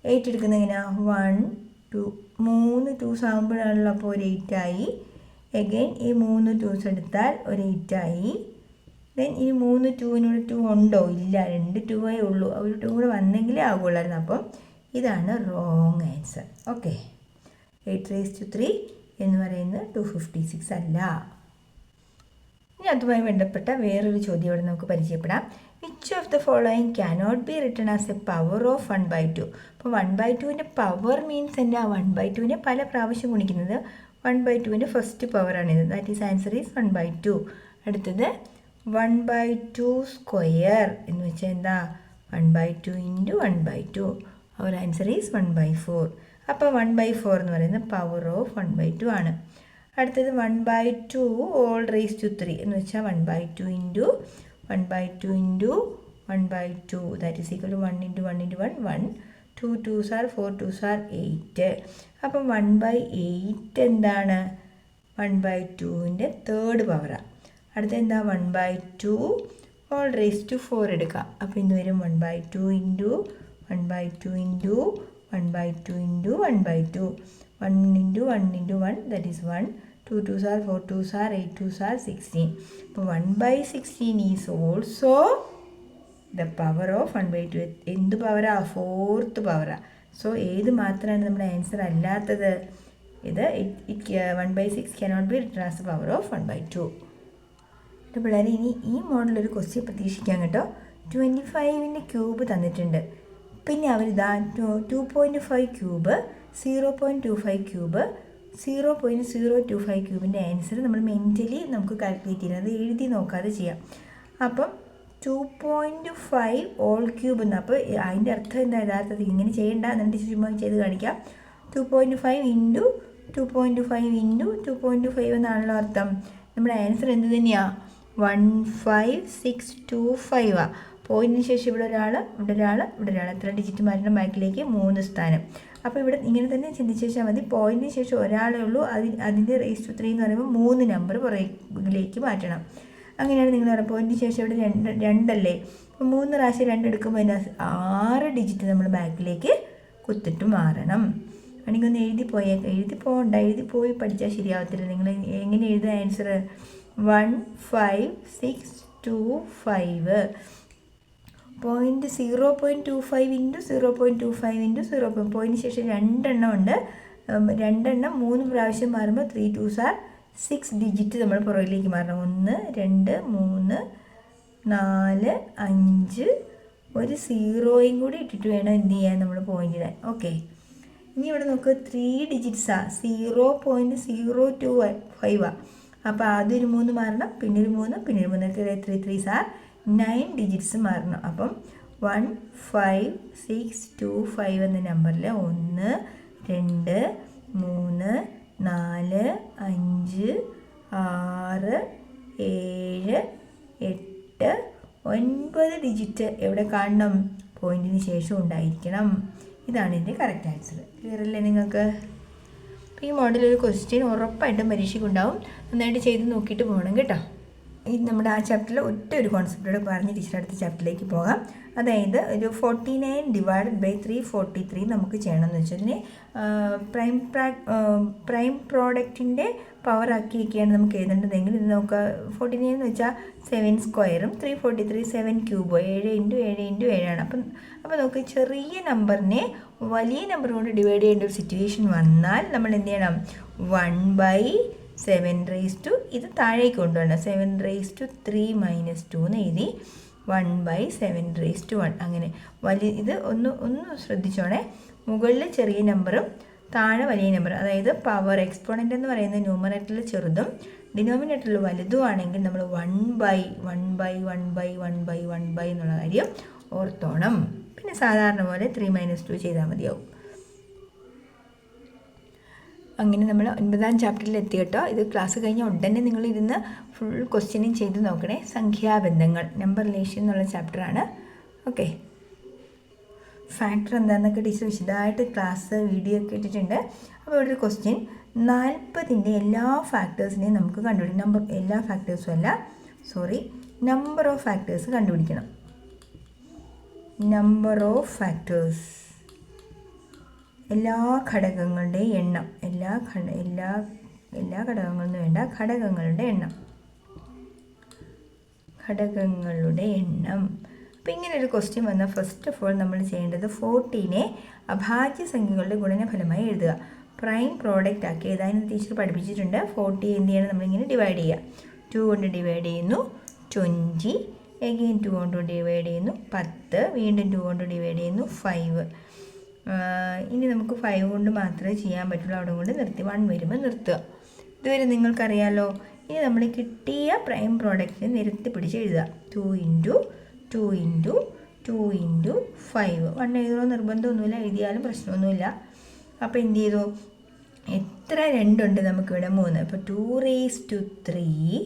8 എടുക്കുന്നത് എങ്ങനെയാ? 1 2 3 2s ആകുമ്പോഴാണല്ലോ. അപ്പോൾ ഒരു 8 ആയി. എഗെയിൻ ഈ 3 2s എടുത്താൽ ഒരു 8 ആയി. ദെൻ ഈ 3 2വിനോട് 2 ഉണ്ടോ? ഇല്ല, 2 2 ഉള്ളൂ. ഒരു 2 കൂടെ വന്നെങ്കിലേ ആകുള്ളായിരുന്നു. അപ്പം ഇതാണ് wrong answer. Okay, 8 raise to 3 എന്ന് പറയുന്നത് 256 അല്ല. ഇനി അതുമായി ബന്ധപ്പെട്ട വേറൊരു ചോദ്യം ഇവിടെ നമുക്ക് പരിചയപ്പെടാം. Which of the following cannot be written as a power of 1/2? അപ്പോൾ 1/2ൻ്റെ പവർ മീൻസ് എന്താ? 1/2നെ പല പ്രാവശ്യം ഗുണിക്കുന്നത്. 1/2ൻ്റെ ഫസ്റ്റ് പവറാണിത്. That is answer is 1/2. അടുത്തത് 1/2 സ്ക്വയർ എന്ന് വെച്ചാൽ എന്താ? 1/2 ഇൻറ്റു 1/2. Our answer is 1/4. അപ്പോൾ 1/4 എന്ന് പറയുന്നത് പവർ ഓഫ് 1/2 ആണ്. അടുത്തത് 1/2 ഓൾ റേസ് ടു 3 എന്ന് വെച്ചാൽ 1/2 into 1/2 into 1/2 that is equal to 1 into 1 into 1 1. 2 2s are 4 2s are 8. അപ്പം 1/8 എന്താണ്? 1/2ൻ്റെ തേർഡ് പവറാണ്. അടുത്ത എന്താ? 1/2 ഓൾ റേസ് ടു 4 എടുക്കാം. അപ്പോൾ ഇന്ന് വരും 1/2 into 1/2 into 1/2 into 1/2. 1 into 1 into 1 that is 1. 2 2s are 4 2s are 8 2s are 16. അപ്പോൾ 1/16 is also the power of 1/2. എന്ത് പവറാ? 4th പവറാണ്. സോ ഏത് മാത്രമാണ് നമ്മുടെ ആൻസർ അല്ലാത്തത്? ഇത് 1/6 cannot be written as the power of 1/2. പിള്ളേർ ഇനി ഈ മോഡലൊരു ക്വസ്റ്റ്യൻ പ്രതീക്ഷിക്കാം കേട്ടോ. 25ൻ്റെ ക്യൂബ് തന്നിട്ടുണ്ട്. പിന്നെ അവരിതാ 2.5 ക്യൂബ്, 0.25 ക്യൂബ്, 0.025 ക്യൂബിൻ്റെ ആൻസർ നമ്മൾ മെൻ്റലി നമുക്ക് കാൽക്കുലേറ്റ് ചെയ്യുന്നത് എഴുതി നോക്കാതെ ചെയ്യാം. അപ്പം 2.5 ഓൾ ക്യൂബ് എന്ന്. അപ്പോൾ അതിൻ്റെ അർത്ഥം എന്താ? യഥാർത്ഥത്തിൽ ഇങ്ങനെ ചെയ്യേണ്ട, എന്നിട്ട് ചുമ്മാ ചെയ്ത് കാണിക്കാം. 2.5 ഇൻറ്റു 2.5 ഇൻറ്റു 2.5 എന്നാണല്ലോ അർത്ഥം. നമ്മുടെ ആൻസർ എന്ത് തന്നെയാണ്? 15625. പോയിന്റിന് ശേഷം ഇവിടെ ഒരാൾ, ഇവിടെ ഒരാൾ, ഇവിടെ ഒരാൾ. എത്ര ഡിജിറ്റ് മാറ്റണം? ബാക്കിലേക്ക് 3 സ്ഥാനം. അപ്പോൾ ഇവിടെ ഇങ്ങനെ തന്നെ ചിന്തിച്ച് വെച്ചാൽ മതി. പോയിന്റിന് ശേഷം ഒരാളേ ഉള്ളൂ. അതിൻ്റെ റേസ് ടു 3 എന്ന് പറയുമ്പോൾ 3 നമ്പർ പുറകിലേക്ക് മാറ്റണം. അങ്ങനെയാണ് നിങ്ങൾ പറയുക. പോയിന്റിന് ശേഷം ഇവിടെ 2 അല്ലേ? അപ്പോൾ 3 പ്രാവശ്യം 2 എടുക്കുമ്പോൾ അതിന് 6 ഡിജിറ്റ് നമ്മൾ ബാക്കിലേക്ക് കുത്തിട്ട് മാറണം. വേണമെങ്കിൽ ഒന്ന് എഴുതി പോകണ്ട, എഴുതി പോയി പഠിച്ചാൽ ശരിയാവത്തില്ല. നിങ്ങൾ എങ്ങനെ എഴുതുക ആൻസർ? 15625. Point 0.25 into 0.25 into 0. പോയിൻറ്റിന് ശേഷം 2 എണ്ണം ഉണ്ട്. 2 എണ്ണം 3 പ്രാവശ്യം മാറുമ്പോൾ 3 2s are 6 ഡിജിറ്റ് നമ്മൾ പുറകിലേക്ക് മാറണം. 1 2 3 4 5 ഒരു 0യും കൂടി ഇട്ടിട്ട് വേണം എന്ത് ചെയ്യാൻ? നമ്മൾ പോയിൻ്റ് ഇടാൻ. ഓക്കെ, ഇനി ഇവിടെ നമുക്ക് 3 ഡിജിറ്റ്സാണ്. 0.025. അപ്പോൾ ആദ്യം ഒരു 3 മാറണം, പിന്നെ ഒരു 3, പിന്നെ ഒരു 3. 3 3s are 9 ഡിജിറ്റ്സ് മാറണം. അപ്പം 15625 എന്ന നമ്പറിൽ 1 2 3 4 5 6 7 8 9 ഡിജിറ്റ് എവിടെ കാണണം? പോയിന്റിന് ശേഷം ഉണ്ടായിരിക്കണം. ഇതാണ് എൻ്റെ കറക്റ്റ് ആൻസർ. ക്ലിയർ അല്ലേ നിങ്ങൾക്ക്? അപ്പോൾ ഈ മോഡലൊരു ക്വസ്റ്റ്യൻ ഉറപ്പായിട്ടും പരീക്ഷയ്ക്കുണ്ടാവും. നന്നായിട്ട് ചെയ്ത് നോക്കിയിട്ട് പോകണം കേട്ടോ. ഈ നമ്മുടെ ആ ചാപ്റ്ററിൽ ഒരു കോൺസെപ്റ്റോടെ പറഞ്ഞ് ടീച്ചർ അടുത്ത ചാപ്റ്ററിലേക്ക് പോകാം. അതായത് ഒരു 49 ഡിവൈഡഡ് ബൈ 343 നമുക്ക് ചെയ്യണമെന്ന് വെച്ചാൽ ഇതിനെ പ്രൈം പ്രോഡക്റ്റിൻ്റെ പവർ ആക്കി വയ്ക്കുകയാണ് നമുക്ക് എഴുതേണ്ടതെങ്കിൽ ഇത് നമുക്ക് 49 എന്ന് വെച്ചാൽ 7 സ്ക്വയറും 343 7 ക്യൂബോ 7 × 7 × 7 ആണ്. അപ്പോൾ നമുക്ക് ചെറിയ നമ്പറിനെ വലിയ നമ്പർ കൊണ്ട് ഡിവൈഡ് ചെയ്യേണ്ട ഒരു സിറ്റുവേഷൻ വന്നാൽ നമ്മൾ എന്ത് ചെയ്യണം? 1/7 ഇത് താഴേക്ക് കൊണ്ടുവരണം. 7⁻³ - 2 എന്ന് എഴുതി 1/7⁻1 അങ്ങനെ ഇത് ഒന്ന് ശ്രദ്ധിച്ചോണേ. മുകളിൽ ചെറിയ നമ്പറും താഴെ വലിയ നമ്പർ, അതായത് പവർ എക്സ്പോണൻ്റ് എന്ന് പറയുന്നത് ന്യൂമറേറ്ററിൽ ചെറുതും ഡിനോമിനേറ്ററിൽ വലുതുമാണെങ്കിൽ നമ്മൾ 1/1/1/1/1 എന്നുള്ള കാര്യം ഓർത്തോണം. പിന്നെ സാധാരണ പോലെ 3 - 2 ചെയ്താൽ മതിയാവും. അങ്ങനെ നമ്മൾ 9ാം ചാപ്റ്ററിൽ എത്തി കേട്ടോ. ഇത് ക്ലാസ് കഴിഞ്ഞ ഉടനെ നിങ്ങളിരുന്ന് ഫുൾ ക്വസ്റ്റ്യനും ചെയ്ത് നോക്കണേ. സംഖ്യാബന്ധങ്ങൾ, നമ്പർ റിലേഷൻ എന്നുള്ള ചാപ്റ്ററാണ്. ഓക്കെ, ഫാക്ടർ എന്താണെന്നൊക്കെ ടീച്ചർ വിശദമായിട്ട് ക്ലാസ് വീഡിയോ ഒക്കെ ഇട്ടിട്ടുണ്ട്. അപ്പോൾ ഇവിടെ ഒരു ക്വസ്റ്റ്യൻ, 40ൻ്റെ എല്ലാ ഫാക്ടേഴ്സിനെയും നമുക്ക് കണ്ടുപിടിക്കണം. എല്ലാ ഫാക്ടേഴ്സും അല്ല, നമ്പർ ഓഫ് ഫാക്ടേഴ്സ് കണ്ടുപിടിക്കണം. നമ്പർ ഓഫ് ഫാക്ടേഴ്സ്, എല്ലാ ഘടകങ്ങളുടെയും എണ്ണം, എല്ലാ ഘടകങ്ങളൊന്നും വേണ്ട, ഘടകങ്ങളുടെ എണ്ണം. അപ്പോൾ ഇങ്ങനെ ഒരു ക്വസ്റ്റ്യൻ വന്നാൽ ഫസ്റ്റ് ഓഫ് ഓൾ നമ്മൾ ചെയ്യേണ്ടത് 40നെ അഭാജ്യ സംഖ്യകളുടെ ഗുണനഫലമായി എഴുതുക. പ്രൈം പ്രോഡക്റ്റ് ആക്കി എഴുതാനും ടീച്ചർ പഠിപ്പിച്ചിട്ടുണ്ട്. 40 എന്ത് ചെയ്യണം? നമ്മളിങ്ങനെ ഡിവൈഡ് ചെയ്യുക. 2 കൊണ്ട് ഡിവൈഡ് ചെയ്യുന്നു 20, എഗെയിൻ 2 കൊണ്ട് ഡിവൈഡ് ചെയ്യുന്നു 10, വീണ്ടും 2 കൊണ്ട് ഡിവൈഡ് ചെയ്യുന്നു 5. ഇനി നമുക്ക് 5 കൊണ്ട് മാത്രമേ ചെയ്യാൻ പറ്റുള്ളൂ. അവിടെ കൊണ്ട് നിർത്തി 1 വരുമ്പോൾ നിർത്തുക. ഇതുവരെ നിങ്ങൾക്കറിയാമല്ലോ. ഇനി നമ്മൾ കിട്ടിയ പ്രൈം പ്രോഡക്റ്റിനെ നിരത്തി പിടിച്ച് എഴുതുക. 2 × 2 × 2 × 5. 1 എഴുതണോ നിർബന്ധമൊന്നുമില്ല, എഴുതിയാലും പ്രശ്നമൊന്നുമില്ല. അപ്പോൾ എന്ത് ചെയ്തു? എത്ര 2 ഉണ്ട് നമുക്കിവിടെ? 3. അപ്പോൾ 2⁻3.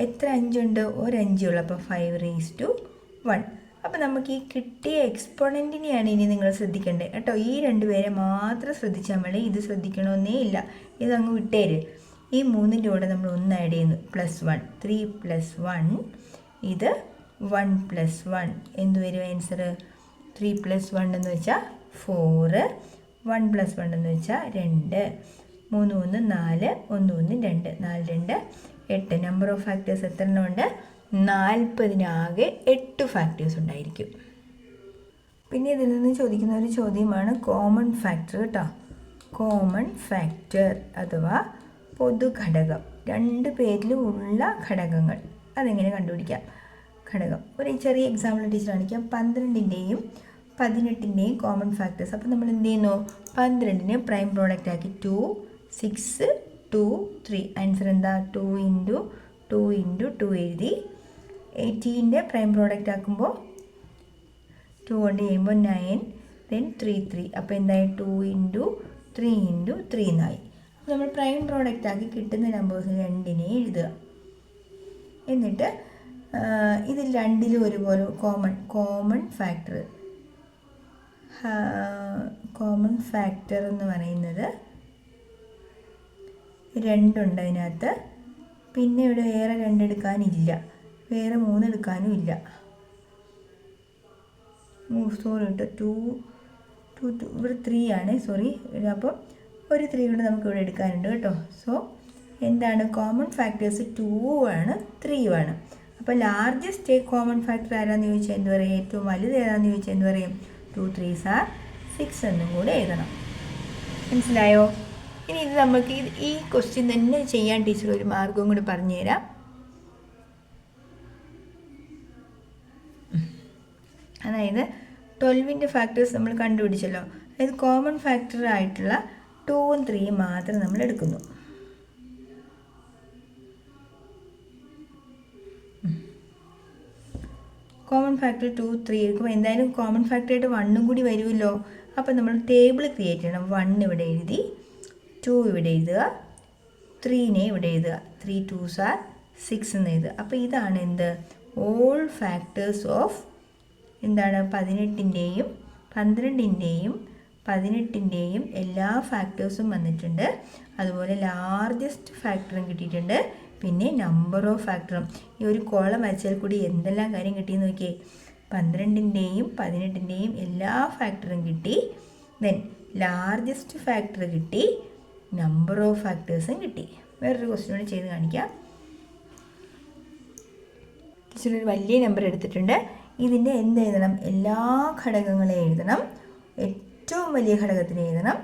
എത്ര 5 ഉണ്ട്? ഒരു 5 ഉള്ളൂ. അപ്പോൾ 5⁻1. അപ്പോൾ നമുക്ക് ഈ കിട്ടിയ എക്സ്പോണൻറ്റിനെയാണ് ഇനി നിങ്ങൾ ശ്രദ്ധിക്കേണ്ടത് കേട്ടോ. ഈ 2 പേരെ മാത്രം ശ്രദ്ധിച്ചാൽ മതി. ഇത് ശ്രദ്ധിക്കണമെന്നേ ഇല്ല, ഇതങ്ങ് വിട്ടേര്. ഈ 3ൻ്റെ കൂടെ നമ്മൾ 1 ആഡ് ചെയ്യുന്നു, +1. 3 + 1, ഇത് 1 + 1. എന്ത് വരും ആൻസർ? 3 + 1 എന്ന് വെച്ചാൽ 4, 1 + 1 എന്ന് വെച്ചാൽ 2, 3 1 4, 1 1 2, 4 2 8. നമ്പർ ഓഫ് ഫാക്ടേഴ്സ് എത്ര എണ്ണം ഉണ്ട്? 40-നാകെ 8 ഫാക്ടേഴ്സ് ഉണ്ടായിരിക്കും. പിന്നെ ഇതിൽ നിന്ന് ചോദിക്കുന്ന ഒരു ചോദ്യമാണ് കോമൺ ഫാക്ടർ കേട്ടോ. കോമൺ ഫാക്ടർ അഥവാ പൊതുഘടകം, 2 പേരിലും ഉള്ള ഘടകങ്ങൾ, അതെങ്ങനെ കണ്ടുപിടിക്കാം? ഘടകം ഒരു ചെറിയ എക്സാമ്പിൾ ടീച്ചർ കാണിക്കാം. 12ൻ്റെയും 18ൻ്റെയും കോമൺ ഫാക്ടേഴ്സ്. അപ്പോൾ നമ്മൾ എന്ത് ചെയ്യുന്നു? 12നെ പ്രൈം പ്രോഡക്റ്റ് ആക്കി 2 6 2 3. ആൻസർ എന്താ? 2 × 2 × 2 എഴുതി. 18ൻ്റെ പ്രൈം പ്രോഡക്റ്റ് ആക്കുമ്പോൾ 2 കൊണ്ട് ചെയ്യുമ്പോൾ 9, then 3 3. അപ്പോൾ എന്തായി? 2 × 3 × 3 എന്നായി. നമ്മൾ പ്രൈം പ്രോഡക്റ്റ് ആക്കി കിട്ടുന്ന നമ്പേഴ്സ് 2നെ എഴുതുക. എന്നിട്ട് ഇതിൽ 2ലും ഒരുപോലെ കോമൺ ഫാക്ടർ എന്ന് പറയുന്നത് 2 ഉണ്ട് അതിനകത്ത്. പിന്നെ ഇവിടെ വേറെ 2 എടുക്കാനില്ല, വേറെ 3 എടുക്കാനും ഇല്ല. കേട്ടോ, 2 ഇവിടെ 3 ആണ്, അപ്പോൾ ഒരു 3 കൊണ്ട് നമുക്ക് ഇവിടെ എടുക്കാനുണ്ട് കേട്ടോ. സോ എന്താണ്? കോമൺ ഫാക്ടേഴ്സ് 2 ആണ് 3 ആണ്. അപ്പോൾ ലാർജസ്റ്റ് കോമൺ ഫാക്ടർ ആരാന്ന് ചോദിച്ചാൽ എന്ത് പറയും? ഏറ്റവും വലുത് ഏതാണെന്ന് ചോദിച്ചാൽ എന്ത് പറയും? 2 3s are 6 എന്നും കൂടെ എഴുതണം. മനസ്സിലായോ? ഇനി ഇത് നമുക്ക് ഈ ക്വസ്റ്റ്യൻ തന്നെ ചെയ്യാൻ ടീച്ചർ ഒരു മാർഗവും കൂടി പറഞ്ഞുതരാം. അതായത് 12ൻ്റെ ഫാക്ടേഴ്സ് നമ്മൾ കണ്ടുപിടിച്ചല്ലോ. അതായത് കോമൺ ഫാക്ടർ ആയിട്ടുള്ള 2ഉം 3യും മാത്രം നമ്മൾ എടുക്കുന്നു. കോമൺ ഫാക്ടർ 2 3 എടുക്കുമ്പോൾ എന്തായാലും കോമൺ ഫാക്ടറായിട്ട് 1ഉം കൂടി വരുമല്ലോ. അപ്പോൾ നമ്മൾ ടേബിൾ ക്രിയേറ്റ് ചെയ്യണം. 1 ഇവിടെ എഴുതി, 2 ഇവിടെ എഴുതുക, 3നെ ഇവിടെ എഴുതുക. 3 2s are 6 എന്ന് എഴുതുക. അപ്പോൾ ഇതാണ് എന്ത്? ഓൾ ഫാക്ടേഴ്സ് ഓഫ് എന്താണ്? 18ൻ്റെയും 12ൻ്റെയും 18ൻ്റെയും എല്ലാ ഫാക്ടേഴ്സും വന്നിട്ടുണ്ട്. അതുപോലെ ലാർജസ്റ്റ് ഫാക്ടറും കിട്ടിയിട്ടുണ്ട്. പിന്നെ നമ്പർ ഓഫ് ഫാക്ടറും. ഈ ഒരു കോളം വരച്ചാൽ കൂടി എന്തെല്ലാം കാര്യം കിട്ടിയെന്ന് നോക്കിയേ. 12ൻ്റെയും 18ൻ്റെയും എല്ലാ ഫാക്ടറും കിട്ടി. ദെൻ ലാർജസ്റ്റ് ഫാക്ടർ കിട്ടി. നമ്പർ ഓഫ് ഫാക്ടേഴ്സും കിട്ടി. വേറൊരു ക്വസ്റ്റ്യൻ കൂടി ചെയ്ത് കാണിക്കാം. ടീച്ചർ ഒരു വലിയ നമ്പർ എടുത്തിട്ടുണ്ട്. ഇതിൻ്റെ എന്ത് എഴുതണം? എല്ലാ ഘടകങ്ങളെയും എഴുതണം. ഏറ്റവും വലിയ ഘടകത്തിന് എഴുതണം.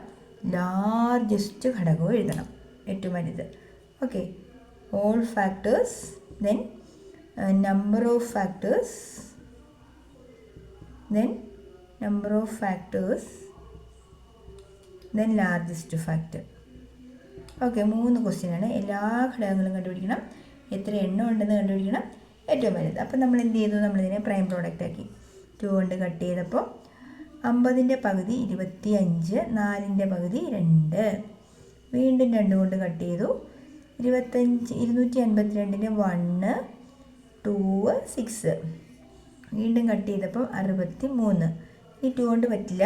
ലാർജസ്റ്റ് ഘടകവും എഴുതണം. ഏറ്റവും വലുത്. Okay. All factors, then number of factors, then number of factors, then largest factor. Okay. 3 ക്വസ്റ്റ്യനാണ്. എല്ലാ ഘടകങ്ങളും കണ്ടുപിടിക്കണം. എത്ര എണ്ണം ഉണ്ടെന്ന് കണ്ടുപിടിക്കണം. ഏറ്റവും വലുത്. അപ്പം നമ്മൾ എന്ത് ചെയ്തു? നമ്മളിതിനെ പ്രൈം പ്രോഡക്റ്റ് ആക്കി. 2 കൊണ്ട് കട്ട് ചെയ്തപ്പോൾ 50ൻ്റെ പകുതി 25, 4ൻ്റെ പകുതി 2. വീണ്ടും 2 കൊണ്ട് കട്ട് ചെയ്തു. 252ന് 1, 2, 6. വീണ്ടും കട്ട് ചെയ്തപ്പോൾ 63. ഈ 2 കൊണ്ട് പറ്റില്ല.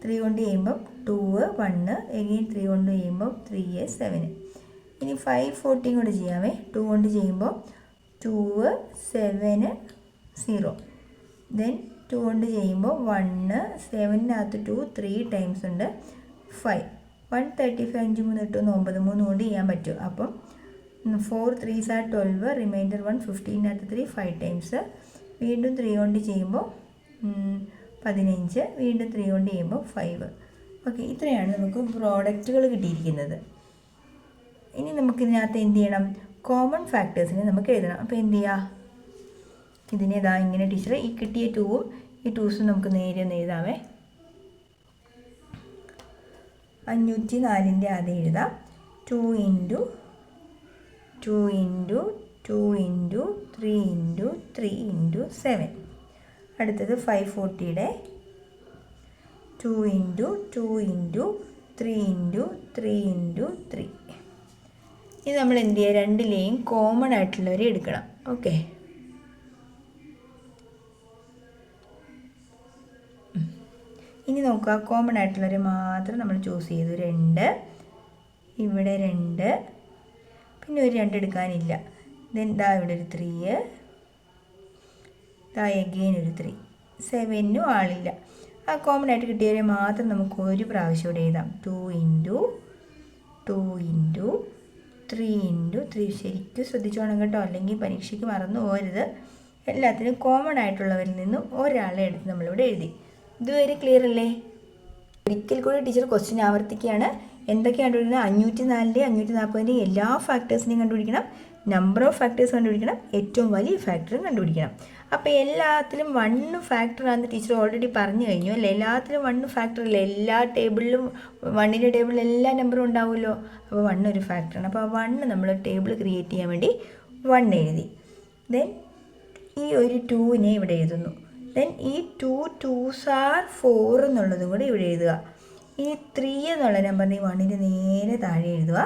3 കൊണ്ട് ചെയ്യുമ്പം 2, 1, എഗെയിൻ 3 കൊണ്ട് ചെയ്യുമ്പോൾ 3, 7. ഇനി 514 കൊണ്ട് ചെയ്യാമേ. 2 കൊണ്ട് ചെയ്യുമ്പോൾ 2, 7, 0. ദെൻ 2 കൊണ്ട് ചെയ്യുമ്പോൾ 1, 7-നകത്ത് 2 3 ടൈംസ് ഉണ്ട്. 5, 135, 5 3 8 9, 3 കൊണ്ട് ചെയ്യാൻ പറ്റും. അപ്പം 4 3s are 12, റിമൈൻഡർ 1 15-നകത്ത് 3 5 ടൈംസ്. വീണ്ടും 3 കൊണ്ട് ചെയ്യുമ്പോൾ 15, വീണ്ടും 3 കൊണ്ട് ചെയ്യുമ്പോൾ 5. ഓക്കെ. ഇത്രയാണ് നമുക്ക് പ്രോഡക്റ്റുകൾ കിട്ടിയിരിക്കുന്നത്. ഇനി നമുക്കിതിനകത്ത് എന്ത് ചെയ്യണം? കോമൺ ഫാക്ടേഴ്സിനെ നമുക്ക് എഴുതണം. അപ്പോൾ എന്ത് ചെയ്യുക? ഇതിനെ ഇതാ ഇങ്ങനെ ടീച്ചർ ഈ കിട്ടിയ 2ഉം ഈ 2സും നമുക്ക് നേരെ ഒന്ന് എഴുതാമേ. 504ൻ്റെ ആദ്യം എഴുതാം. 2 × 2 × 2 × 3 × 3 × 7. അടുത്തത് 540യുടെ 2 × 2 × 3 × 3 × 3. ഇത് നമ്മൾ എന്ത് ചെയ്യുക? രണ്ടിലെയും കോമൺ ആയിട്ടുള്ളവരെ എടുക്കണം. ഓക്കെ. ഇനി നോക്കുക. കോമൺ ആയിട്ടുള്ളവരെ മാത്രം നമ്മൾ ചൂസ് ചെയ്തു. 2, ഇവിടെ 2, പിന്നെ ഒരു 2 എടുക്കാനില്ല. ദെൻ ദാ ഇവിടെ ഒരു 3, ദാ എഗെയിൻ ഒരു 3. 7നും ആളില്ല. ആ കോമൺ ആയിട്ട് കിട്ടിയവരെ മാത്രം നമുക്ക് ഒരു പ്രാവശ്യം ഇവിടെ എഴുതാം. 2 × 2 × 3 × 3. ശരിക്കും ശ്രദ്ധിച്ചോണം കേട്ടോ, അല്ലെങ്കിൽ പരീക്ഷയ്ക്ക് മറന്നു പോകരുത്. എല്ലാത്തിനും കോമൺ ആയിട്ടുള്ളവരിൽ നിന്നും ഒരാളെ എടുത്ത് നമ്മളിവിടെ എഴുതി. ഇതുവരെ ക്ലിയർ അല്ലേ? ഒരിക്കൽ കൂടി ടീച്ചർ ക്വസ്റ്റ്യൻ ആവർത്തിക്കുകയാണ്. എന്തൊക്കെയാണ് കണ്ടുപിടിക്കുന്നത്? 504ൻ്റെയും 540ൻ്റെയും എല്ലാ ഫാക്ടേഴ്സിനെയും കണ്ടുപിടിക്കണം. നമ്പർ ഓഫ് ഫാക്ടേഴ്സ് കണ്ടുപിടിക്കണം. ഏറ്റവും വലിയ ഫാക്ടറും കണ്ടുപിടിക്കണം. അപ്പോൾ എല്ലാത്തിലും 1 ഫാക്ടറാണെന്ന് ടീച്ചർ ഓൾറെഡി പറഞ്ഞു കഴിഞ്ഞു അല്ലേ? എല്ലാത്തിലും 1 ഫാക്ടർ ഇല്ല. എല്ലാ ടേബിളിലും 1ൻ്റെ ടേബിളിൽ എല്ലാ നമ്പറും ഉണ്ടാവുമല്ലോ. അപ്പോൾ 1 ഒരു ഫാക്ടറാണ്. അപ്പോൾ ആ 1 നമ്മൾ ടേബിൾ ക്രിയേറ്റ് ചെയ്യാൻ വേണ്ടി 1 എഴുതി. ദെൻ ഈ ഒരു 2നെ ഇവിടെ എഴുതുന്നു. ദെൻ ഈ 2 2s are 4 എന്നുള്ളതും കൂടി ഇവിടെ എഴുതുക. ഇനി 3 എന്നുള്ള നമ്പറിന് 1ന് നേരെ താഴെ എഴുതുക.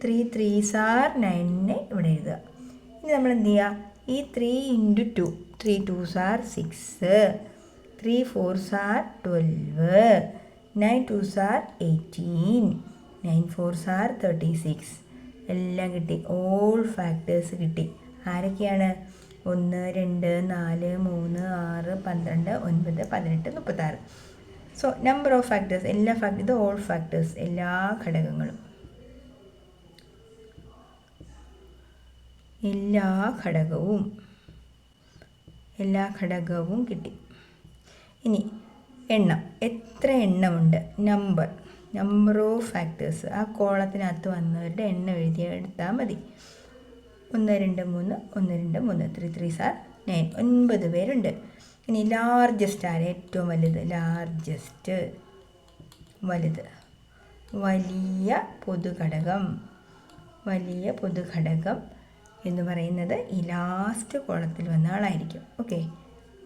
3 3s are 9 ഇവിടെ എഴുതുക. ഇനി നമ്മൾ എന്ത് ചെയ്യുക? ഈ 3 × 2, 3 2s are 6, 3 4s are 12, 9 2s are 18, 9 4s are 36. എല്ലാം കിട്ടി. ഓൾ ഫാക്ടേഴ്സ് കിട്ടി. ആരൊക്കെയാണ്? 1 2 4 3 6 12 9 18 36. സോ നമ്പർ ഓഫ് ഫാക്ടേഴ്സ്, എല്ലാ ഇത് ഓൾ ഫാക്ടേഴ്സ്, എല്ലാ ഘടകങ്ങളും എല്ലാ ഘടകവും കിട്ടി. ഇനി എണ്ണം, എത്ര എണ്ണമുണ്ട്? Number of factors. ആ കോളത്തിനകത്ത് വന്നവരുടെ എണ്ണം എടുത്താൽ മതി. 1 2 3 1 2 3 3 3s are 9. 9 പേരുണ്ട്. ഇനി ലാർജസ്റ്റ് ആര്? ഏറ്റവും വലുത്. ലാർജസ്റ്റ് വലുത്. വലിയ പൊതുഘടകം എന്ന് പറയുന്നത് ഈ ലാസ്റ്റ് കോളത്തിൽ വന്ന ആളായിരിക്കും. ഓക്കെ.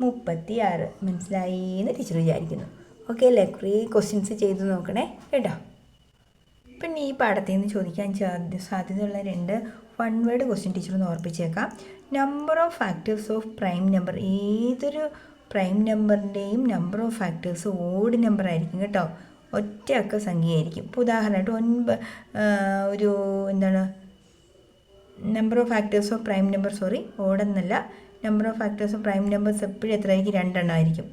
36 മനസ്സിലായി എന്ന് ടീച്ചർ വിചാരിക്കുന്നു. ഓക്കെ അല്ലേ? കുറേ ക്വസ്റ്റ്യൻസ് ചെയ്ത് നോക്കണേ കേട്ടോ. പിന്നെ ഈ പാഠത്തിൽ നിന്ന് ചോദിക്കാൻ സാധ്യതയുള്ള 2 1 വേർഡ് ക്വസ്റ്റ്യൻ ടീച്ചർ ഒന്ന് ഓർപ്പിച്ചേക്കാം. Number of factors of prime number. ഏതൊരു പ്രൈം നമ്പറിൻ്റെയും number of factors odd number ആയിരിക്കും കേട്ടോ. ഒറ്റ അക്ക സംഖ്യയായിരിക്കും. ഇപ്പോൾ ഉദാഹരണമായിട്ട് ഒരു number of factors of prime number, sorry ഓടെന്നല്ല, number of factors of prime numbers എപ്പോഴും എത്ര ആയിരിക്കും? 2 എണ്ണം ആയിരിക്കും.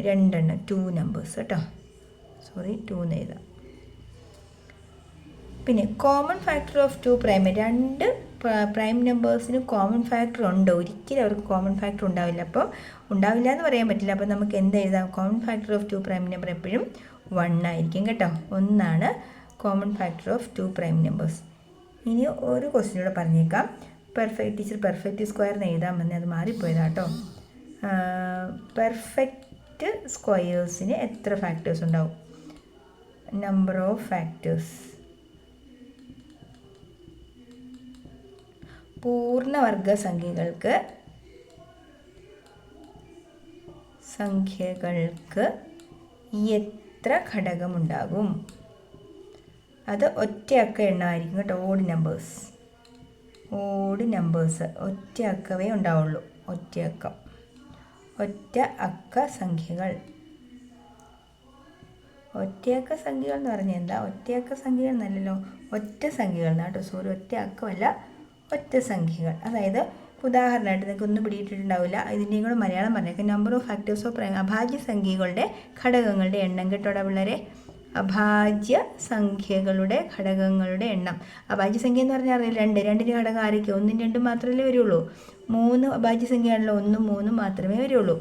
2 എണ്ണം, 2 നമ്പേഴ്സ് കേട്ടോ, സോറി 2 എന്ന് എഴുതാം. പിന്നെ common factor of 2 prime, 2 prime നമ്പേഴ്സിന് കോമൺ ഫാക്ടർ ഉണ്ട്. ഒരിക്കലും അവർക്ക് കോമൺ ഫാക്ടർ ഉണ്ടാവില്ല. അപ്പോൾ ഉണ്ടാവില്ല എന്ന് പറയാൻ പറ്റില്ല. അപ്പോൾ നമുക്ക് എന്ത് എഴുതാം? Common factor of 2 prime number എപ്പോഴും 1 ആയിരിക്കും കേട്ടോ. 1 ആണ് common factor of 2 prime numbers. ഇനി ഒരു ക്വസ്റ്റ്യൻ കൂടെ പറഞ്ഞേക്കാം. ടീച്ചർ പെർഫെക്റ്റ് സ്ക്വയർ എന്ന് എഴുതാമെന്ന്, അത് മാറിപ്പോയതാട്ടോ. പെർഫെക്റ്റ് സ്ക്വയേഴ്സിന് എത്ര ഫാക്ടേഴ്സ് ഉണ്ടാവും? Number of factors. പൂർണ്ണവർഗ സംഖ്യകൾക്ക് എത്ര ഘടകമുണ്ടാകും? അത് ഒറ്റയക്ക എണ്ണമായിരിക്കും കേട്ടോ. ഓഡ് നമ്പേഴ്സ് ഒറ്റ അക്കവേ ഉണ്ടാവുള്ളൂ. ഒറ്റ അക്ക സംഖ്യകൾ. ഒറ്റയക്ക സംഖ്യകൾ എന്ന് പറഞ്ഞാൽ എന്താ? ഒറ്റയക്ക സംഖ്യകൾ എന്നല്ലല്ലോ, ഒറ്റ സംഖ്യകൾ കേട്ടോ, സോറി, ഒറ്റ അക്കമല്ല, ഒറ്റ സംഖ്യകൾ. അതായത് ഉദാഹരണമായിട്ട് നിങ്ങൾക്ക് ഒന്നും പിടിയിട്ടിട്ടുണ്ടാവില്ല, ഇതിൻ്റെയും കൂടെ മലയാളം പറഞ്ഞേക്കാം. നമ്പർ ഓഫ് ഫാക്ടേഴ്സ് ഓഫ് അഭാജ്യ സംഖ്യകളുടെ ഘടകങ്ങളുടെ എണ്ണം കേട്ടോടാ പിള്ളേരെ. അഭാജ്യ സംഖ്യകളുടെ ഘടകങ്ങളുടെ എണ്ണം. അഭാജ്യ സംഖ്യ എന്ന് പറഞ്ഞാൽ അറിയില്ല, 2. 2ൻ്റെ ഘടകം ആരൊക്കെ? 1ഉം 2ഉം മാത്രമല്ലേ വരുള്ളൂ. 3 അഭാജ്യ സംഖ്യയാണല്ലോ, 1ഉം 3ഉം മാത്രമേ വരുള്ളൂ.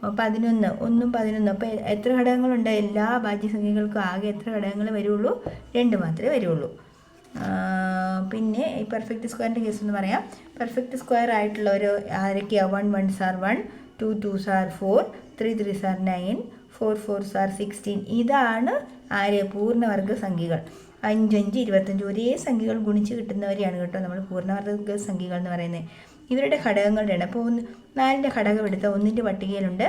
11, 1ഉം 11. അപ്പോൾ എത്ര ഘടകങ്ങളുണ്ട്? എല്ലാ അഭാജ്യ സംഖ്യകൾക്കും ആകെ എത്ര ഘടകങ്ങൾ വരുള്ളൂ? 2 മാത്രമേ വരുള്ളൂ. പിന്നെ ഈ പെർഫെക്റ്റ് സ്ക്വയറിൻ്റെ കേസ് എന്ന് പറയാം. പെർഫെക്റ്റ് സ്ക്വയർ ആയിട്ടുള്ള ഒരു ആരൊക്കെയാണ്? 1 1s are 1, 2 2s are 4, 3 3s are 9, 4 4s are 16. ഇതാണ് ആര്? പൂർണ്ണവർഗ സംഖ്യകൾ. 5 5 25 ഒരേ സംഖ്യകൾ ഗുണിച്ച് കിട്ടുന്നവരെയാണ് കേട്ടോ നമ്മൾ പൂർണ്ണവർഗ സംഖ്യകൾ എന്ന് പറയുന്നത്. ഇവരുടെ ഘടകങ്ങളുടെ എണ്ണം. അപ്പോൾ 4ൻ്റെ ഘടകം എടുത്ത 1ൻ്റെ പട്ടികയിലുണ്ട്,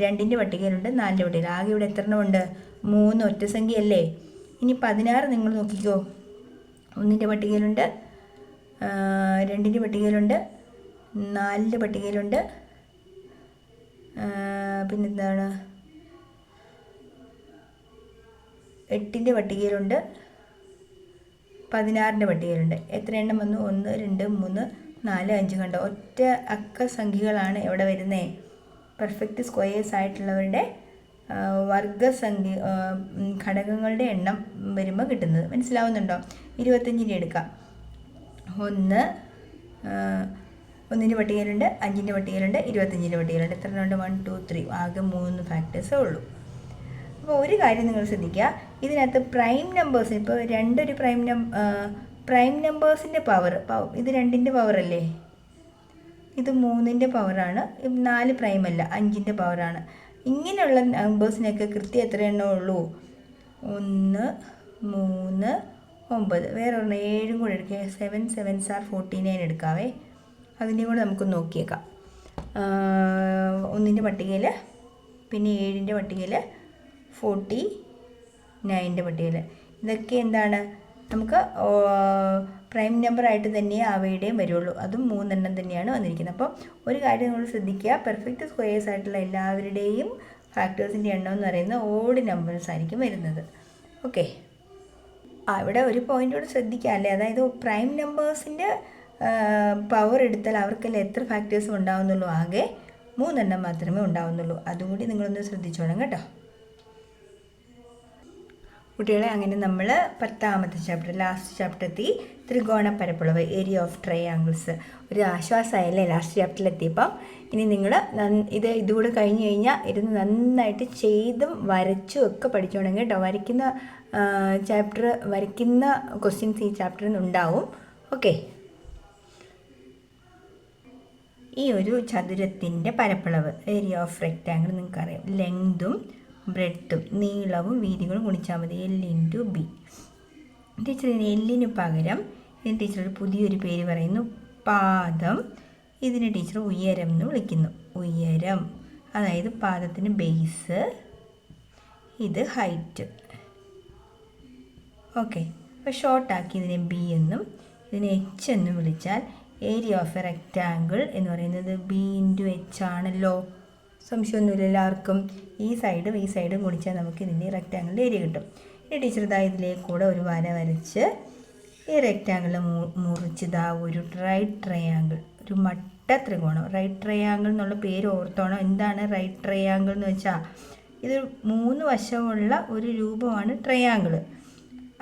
2ൻ്റെ പട്ടികയിലുണ്ട്, 4ൻ്റെ പട്ടികയിൽ. ആകെ ഇവിടെ എത്ര എണ്ണമുണ്ട്? 3 ഒറ്റ സംഖ്യയല്ലേ. ഇനി 16 നിങ്ങൾ നോക്കിക്കോ. 1ൻ്റെ പട്ടികയിലുണ്ട്, 2ൻ്റെ പട്ടികയിലുണ്ട്, 4ൻ്റെ പട്ടികയിലുണ്ട്, പിന്നെന്താണ്, 8ൻ്റെ പട്ടികയിലുണ്ട്, 16ൻ്റെ പട്ടികയിലുണ്ട്. എത്ര എണ്ണം വന്നു? 1 2 3 4 5. കണ്ടോ? ഒറ്റ അക്ക സംഖ്യകളാണ് എവിടെ വരുന്നത്? പെർഫെക്റ്റ് സ്ക്വയേഴ്സ് ആയിട്ടുള്ളവരുടെ വർഗസംഖ്യ ഘടകങ്ങളുടെ എണ്ണം വരുമ്പോൾ കിട്ടുന്നത്. മനസ്സിലാവുന്നുണ്ടോ? 25ൻ്റെ എടുക്കാം. 1ൻ്റെ പട്ടികയിലുണ്ട്, 5ൻ്റെ പട്ടികയിലുണ്ട്, 25ൻ്റെ പട്ടികയിലുണ്ട്. എത്ര ഉണ്ട്? 1 2 3. ആകെ 3 ഫാക്ടേഴ്സേ ഉള്ളൂ. അപ്പോൾ ഒരു കാര്യം നിങ്ങൾ ശ്രദ്ധിക്കുക, ഇതിനകത്ത് പ്രൈം നമ്പേഴ്സ്, ഇപ്പോൾ 2 ഒരു പ്രൈം നമ്പേഴ്സിൻ്റെ പവർ, ഇത് 2ൻ്റെ പവറല്ലേ, ഇത് 3ൻ്റെ പവറാണ്, 4 പ്രൈം അല്ല, 5ൻ്റെ പവറാണ്. ഇങ്ങനെയുള്ള നമ്പേഴ്സിനൊക്കെ കൃത്യം എത്ര എണ്ണം ഉള്ളൂ? 1 3 9. വേറെ ഒരെണ്ണം 7 കൂടെ എടുക്കുക. 7 7s are 49 എടുക്കാവേ. അതിൻ്റെയും കൂടെ നമുക്ക് നോക്കിയേക്കാം. 1ൻ്റെ പട്ടികയിൽ, പിന്നെ 7ൻ്റെ പട്ടികയിൽ, 49ൻ്റെ പട്ടികയിൽ. ഇതൊക്കെ എന്താണ്? നമുക്ക് പ്രൈം നമ്പറായിട്ട് തന്നെ അവയുടെയും വരുള്ളൂ. അതും 3 എണ്ണം തന്നെയാണ് വന്നിരിക്കുന്നത്. അപ്പോൾ ഒരു കാര്യം നിങ്ങൾ ശ്രദ്ധിക്കുക, പെർഫെക്റ്റ് സ്ക്വയേഴ്സ് ആയിട്ടുള്ള എല്ലാവരുടെയും ഫാക്ടേഴ്സിൻ്റെ എണ്ണം എന്ന് പറയുന്നത് ഓഡ് നമ്പേഴ്സ് ആയിരിക്കും വരുന്നത്. ഓക്കെ, ഇവിടെ ഒരു പോയിൻ്റ് കൂടെ ശ്രദ്ധിക്കുക അല്ലേ, അതായത് പ്രൈം നമ്പേഴ്സിൻ്റെ പവർ എടുത്താൽ അവർക്കെല്ലാം എത്ര ഫാക്ടേഴ്സും ഉണ്ടാവുന്നുള്ളൂ? ആകെ 3 എണ്ണം മാത്രമേ ഉണ്ടാവുന്നുള്ളൂ. അതുകൂടി നിങ്ങളൊന്ന് ശ്രദ്ധിച്ചോണം കേട്ടോ കുട്ടികളെ. അങ്ങനെ നമ്മൾ 10ാമത്തെ ചാപ്റ്റർ, ലാസ്റ്റ് ചാപ്റ്റർ എത്തി. ത്രികോണ പരപ്പളവ്, ഏരിയ ഓഫ് ട്രയാങ്കിൾസ്. ഒരു ആശ്വാസമായല്ലേ ലാസ്റ്റ് ചാപ്റ്ററിലെത്തിയപ്പം. ഇനി നിങ്ങൾ ഇതുകൂടെ കഴിഞ്ഞ് കഴിഞ്ഞാൽ ഇരുന്ന് നന്നായിട്ട് ചെയ്തും വരച്ചും ഒക്കെ പഠിച്ചോണം കേട്ടോ. വരയ്ക്കുന്ന ക്വസ്റ്റ്യൻസ് ഈ ചാപ്റ്ററിൽ നിന്ന് ഉണ്ടാവും. ഓക്കെ, ഈ ഒരു ചതുരത്തിൻ്റെ പരപ്പളവ്, ഏരിയ ഓഫ് റെക്റ്റാങ്കിൾ നിങ്ങൾക്കറിയാം. ലെങ്തും ബ്രെഡ്ത്തും, നീളവും വീതികളും ഗുണിച്ചാൽ മതി. L/B. ടീച്ചർ ഇതിന് എല്ലിന് പകരം ഇതിന് ടീച്ചർ ഒരു പുതിയൊരു പേര് പറയുന്നു, പാദം. ഇതിന് ടീച്ചർ ഉയരം എന്ന് വിളിക്കുന്നു. ഉയരം, അതായത് പാദത്തിന് ബേസ്, ഇത് ഹൈറ്റ്. ഓക്കെ, അപ്പോൾ ഷോർട്ടാക്കി ഇതിനെ B എന്നും ഇതിനെ H എന്നും വിളിച്ചാൽ ഏരിയ ഓഫ് എ റെക്റ്റാങ്കിൾ എന്ന് പറയുന്നത് B/H ആണല്ലോ. സംശയമൊന്നുമില്ല എല്ലാവർക്കും. ഈ സൈഡും ഗുണിച്ചാൽ നമുക്ക് ഇതിൻ്റെ റെക്റ്റാങ്കിളിൻ്റെ ഏരിയ കിട്ടും. ഇനി ടീച്ചർ ഇതിലേക്ക് കൂടെ ഒരു വര വരച്ച് ഈ റെക്റ്റാങ്കിൾ മുറിച്ചതാ ഒരു റൈറ്റ് ട്രയാങ്കിൾ, ഒരു മട്ട ത്രികോണം. റൈറ്റ് ട്രയാങ്കിൾ എന്നുള്ള പേര് ഓർത്തോണം. എന്താണ് റൈറ്റ് ട്രയാങ്കിൾ എന്ന് വെച്ചാൽ ഇത് 3 വശമുള്ള ഒരു രൂപമാണ് ട്രയാങ്കിൾ.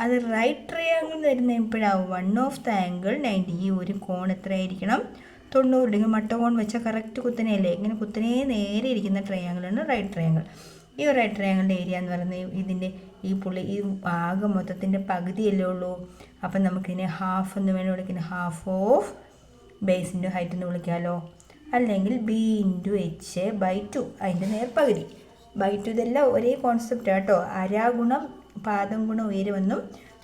അത് റൈറ്റ് ട്രയാങ്കിൾ വരുന്ന എപ്പോഴാവും? 1 ഓഫ് ദ ആംഗിൾ 90. ഈ ഒരു കോൺ എത്രയായിരിക്കണം? 90 ഡിഗ്രി. മട്ട കോൺ വെച്ചാൽ കറക്റ്റ് കുത്തനെയല്ലേ? ഇങ്ങനെ കുത്തനെ നേരെ ഇരിക്കുന്ന ട്രയാങ്കിളാണ് റൈറ്റ് ട്രയാങ്കിൾ. ഈ ഒരു റൈറ്റ് ട്രയാങ്കിളിൻ്റെ ഏരിയ എന്ന് പറയുന്നത് ഇതിൻ്റെ ഈ ആകെ മൊത്തത്തിൻ്റെ പകുതിയല്ലേ ഉള്ളൂ. അപ്പം നമുക്കിതിനെ ഹാഫ് എന്ന് വേണം വിളിക്കുന്നത്. Half of base into height എന്ന് വിളിക്കാമല്ലോ. അല്ലെങ്കിൽ B × H/2 അതിൻ്റെ നേർപകുതി. /2 ഇതെല്ലാം ഒരേ കോൺസെപ്റ്റ് കേട്ടോ. അര ഗുണം പാദം ഗുണം ഉയരമെന്നും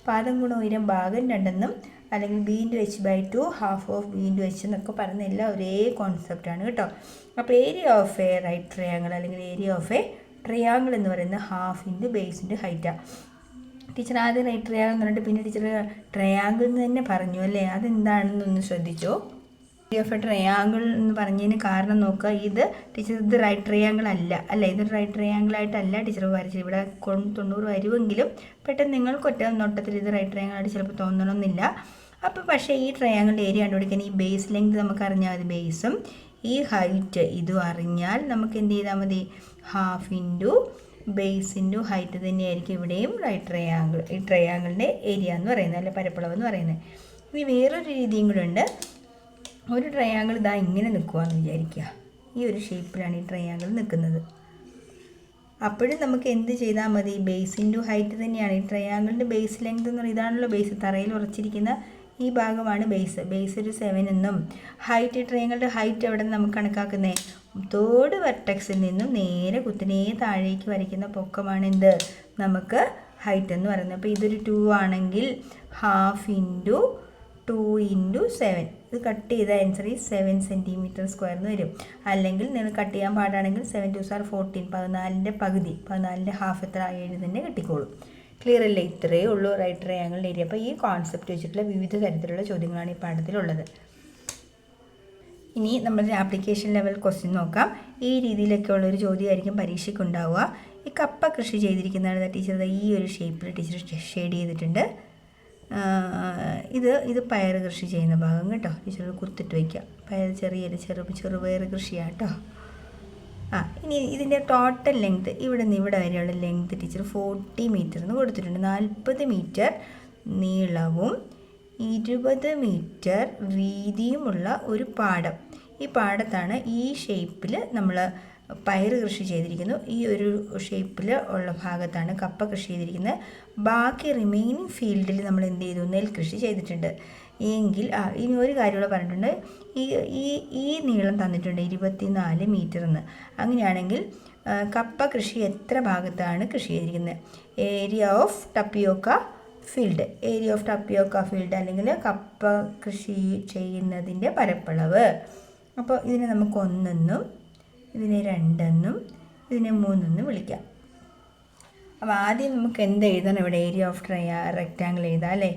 പാദം ഗുണം ഉയരം ഭാഗം 2 എന്നും അല്ലെങ്കിൽ B × H/2 half of B × H എന്നൊക്കെ പറയുന്ന എല്ലാം ഒരേ കോൺസെപ്റ്റാണ് കേട്ടോ. അപ്പോൾ area of a right triangle അല്ലെങ്കിൽ ഏരിയ ഓഫ് എ ട്രയാങ്കിൾ എന്ന് പറയുന്നത് ഹാഫ് ഇൻറ്റു ബേസ് ഇൻറ്റു ഹൈറ്റാണ്. ടീച്ചർ ആദ്യം റൈറ്റ് ട്രയാങ്കിൾ എന്ന് പറഞ്ഞിട്ട് പിന്നെ ടീച്ചർ ട്രയാങ്കിൾ എന്ന് തന്നെ പറഞ്ഞു അല്ലേ? അതെന്താണെന്നൊന്ന് ശ്രദ്ധിച്ചോ. ഏരിയ ഓഫ് എ ട്രയാങ്കിൾ എന്ന് പറഞ്ഞതിന് കാരണം നോക്കുക. ഇത് റൈറ്റ് ട്രയാങ്കിൾ അല്ല, ഇതൊരു റൈറ്റ് ട്രയാങ്കിൾ ആയിട്ടല്ല ടീച്ചർ വരച്ചത്. ഇവിടെ 90 വരുമെങ്കിലും പെട്ടെന്ന് നിങ്ങൾക്ക് ഒറ്റ നോട്ടത്തിൽ ഇത് റൈറ്റ് ട്രയാങ്കിൾ ആയിട്ട് ചിലപ്പോൾ തോന്നണമെന്നില്ല. അപ്പോൾ പക്ഷേ ഈ ട്രയാങ്കിളിൻ്റെ ഏരിയ കണ്ടുപിടിക്കാൻ ഈ ബേസ് ലെങ്ത് നമുക്ക് അറിഞ്ഞാൽ മതി. ബേസും ഈ ഹൈറ്റ് ഇതും അറിഞ്ഞാൽ നമുക്ക് എന്ത് ചെയ്താൽ മതി? Half into base into height തന്നെയായിരിക്കും ഇവിടെയും റൈറ്റ് ട്രയാങ്കിൾ, ഈ ട്രയാങ്കിളിൻ്റെ ഏരിയ എന്ന് പറയുന്നത്, അല്ലെ പരപ്പളവ് എന്ന് പറയുന്നത്. ഇനി വേറൊരു രീതിയും കൂടെ ഉണ്ട്. ഒരു ട്രയാങ്കിൾ ഇതാ ഇങ്ങനെ നിൽക്കുകയെന്ന് വിചാരിക്കുക. ഈ ഒരു ഷേപ്പിലാണ് ഈ ട്രയാങ്കിൾ നിൽക്കുന്നത്. അപ്പോഴും നമുക്ക് എന്ത് ചെയ്താൽ മതി? ബേസ് ഇൻറ്റു ഹൈറ്റ് തന്നെയാണ്. ഈ ട്രയാങ്കിളിൻ്റെ ബേസ് ലെങ്ത് എന്ന് പറയുന്നത് ഇതാണല്ലോ ബേസ്. തറയിൽ ഉറച്ചിരിക്കുന്ന ഈ ഭാഗമാണ് ബേസ് ഒരു 7 എന്നും. ഹൈറ്റ്, ട്രയാങ്കിളുടെ ഹൈറ്റ് എവിടെ നിന്ന് നമുക്ക് കണക്കാക്കുന്നത്? തേർഡ് വെർട്ടെക്സിൽ നിന്നും നേരെ കുത്തിനെ താഴേക്ക് വരയ്ക്കുന്ന പൊക്കമാണ് എന്ത്? നമുക്ക് ഹൈറ്റ് എന്ന് പറയുന്നത്. അപ്പോൾ ഇതൊരു 2 ആണെങ്കിൽ ഹാഫ് ഇൻറ്റു 2 × 7. ഇത് കട്ട് ചെയ്ത ആൻസർ 7 cm² എന്ന് വരും. അല്ലെങ്കിൽ നിങ്ങൾ കട്ട് ചെയ്യാൻ പാടാണെങ്കിൽ 7 2s are 14. 14ൻ്റെ പകുതി, 14ൻ്റെ ഹാഫ് എത്ര? 7 തന്നെ കിട്ടിക്കോളും. ക്ലിയർ അല്ലേ? ഇത്രയേ ഉള്ളൂ റൈറ്റ് ട്രയാങ്കിളിൻ്റെ ഏരിയ. അപ്പോൾ ഈ കോൺസെപ്റ്റ് വെച്ചിട്ടുള്ള വിവിധ തരത്തിലുള്ള ചോദ്യങ്ങളാണ് ഈ പാഠത്തിലുള്ളത്. ഇനി നമ്മുടെ ആപ്ലിക്കേഷൻ ലെവൽ ക്വസ്റ്റ്യൻ നോക്കാം. ഈ രീതിയിലൊക്കെ ഉള്ളൊരു ചോദ്യമായിരിക്കും പരീക്ഷയ്ക്ക് ഉണ്ടാവുക. ഈ കപ്പ കൃഷി ചെയ്തിരിക്കുന്നതാണ് ടീച്ചർ ഈ ഒരു ഷേപ്പിൽ ടീച്ചർ ഷെയ്ഡ് ചെയ്തിട്ടുണ്ട്. ഇത് പയർ കൃഷി ചെയ്യുന്ന ഭാഗം കേട്ടോ. ടീച്ചർ കുത്തിട്ട് വയ്ക്കുക. പയർ ചെറുപയർ കൃഷിയാണ് കേട്ടോ. ഇനി ഇതിൻ്റെ ടോട്ടൽ ലെങ്ത് ഇവിടെ നിന്ന് ഇവിടെ വരെയുള്ള ലെങ്ത് ടീച്ചർ 40 മീറ്റർ എന്ന് കൊടുത്തിട്ടുണ്ട്. 40 മീറ്റർ നീളവും 20 മീറ്റർ വീതിയുമുള്ള ഒരു പാടം. ഈ പാടത്താണ് ഈ ഷേപ്പിൽ നമ്മൾ പയർ കൃഷി ചെയ്തിരിക്കുന്നു. ഈ ഒരു ഷേപ്പിൽ ഉള്ള ഭാഗത്താണ് കപ്പ കൃഷി ചെയ്തിരിക്കുന്നത്. ബാക്കി റിമൈനിങ് ഫീൽഡിൽ നമ്മൾ എന്ത് ചെയ്തു? നെൽകൃഷി ചെയ്തിട്ടുണ്ട്. എങ്കിൽ ഇനി ഒരു കാര്യമുള്ള പറഞ്ഞിട്ടുണ്ട്. ഈ നീളം തന്നിട്ടുണ്ട് 24 മീറ്റർ എന്ന്. അങ്ങനെയാണെങ്കിൽ കപ്പ കൃഷി എത്ര ഭാഗത്താണ് കൃഷി ചെയ്തിരിക്കുന്നത്? Area of ടപ്പിയോക്ക field. Area of ടപ്പിയോക്ക field അല്ലെങ്കിൽ കപ്പ കൃഷി ചെയ്യുന്നതിൻ്റെ പരപ്പളവ്. അപ്പോൾ ഇതിനെ നമുക്ക് 1 എന്നും ഇതിനെ 2 എന്നും ഇതിനെ 3 എന്നും വിളിക്കാം. അപ്പോൾ ആദ്യം നമുക്ക് എന്ത് എഴുതണം? ഇവിടെ ഏരിയ ഓഫ് റെക്റ്റാങ്കിൾ എഴുതാം അല്ലേ?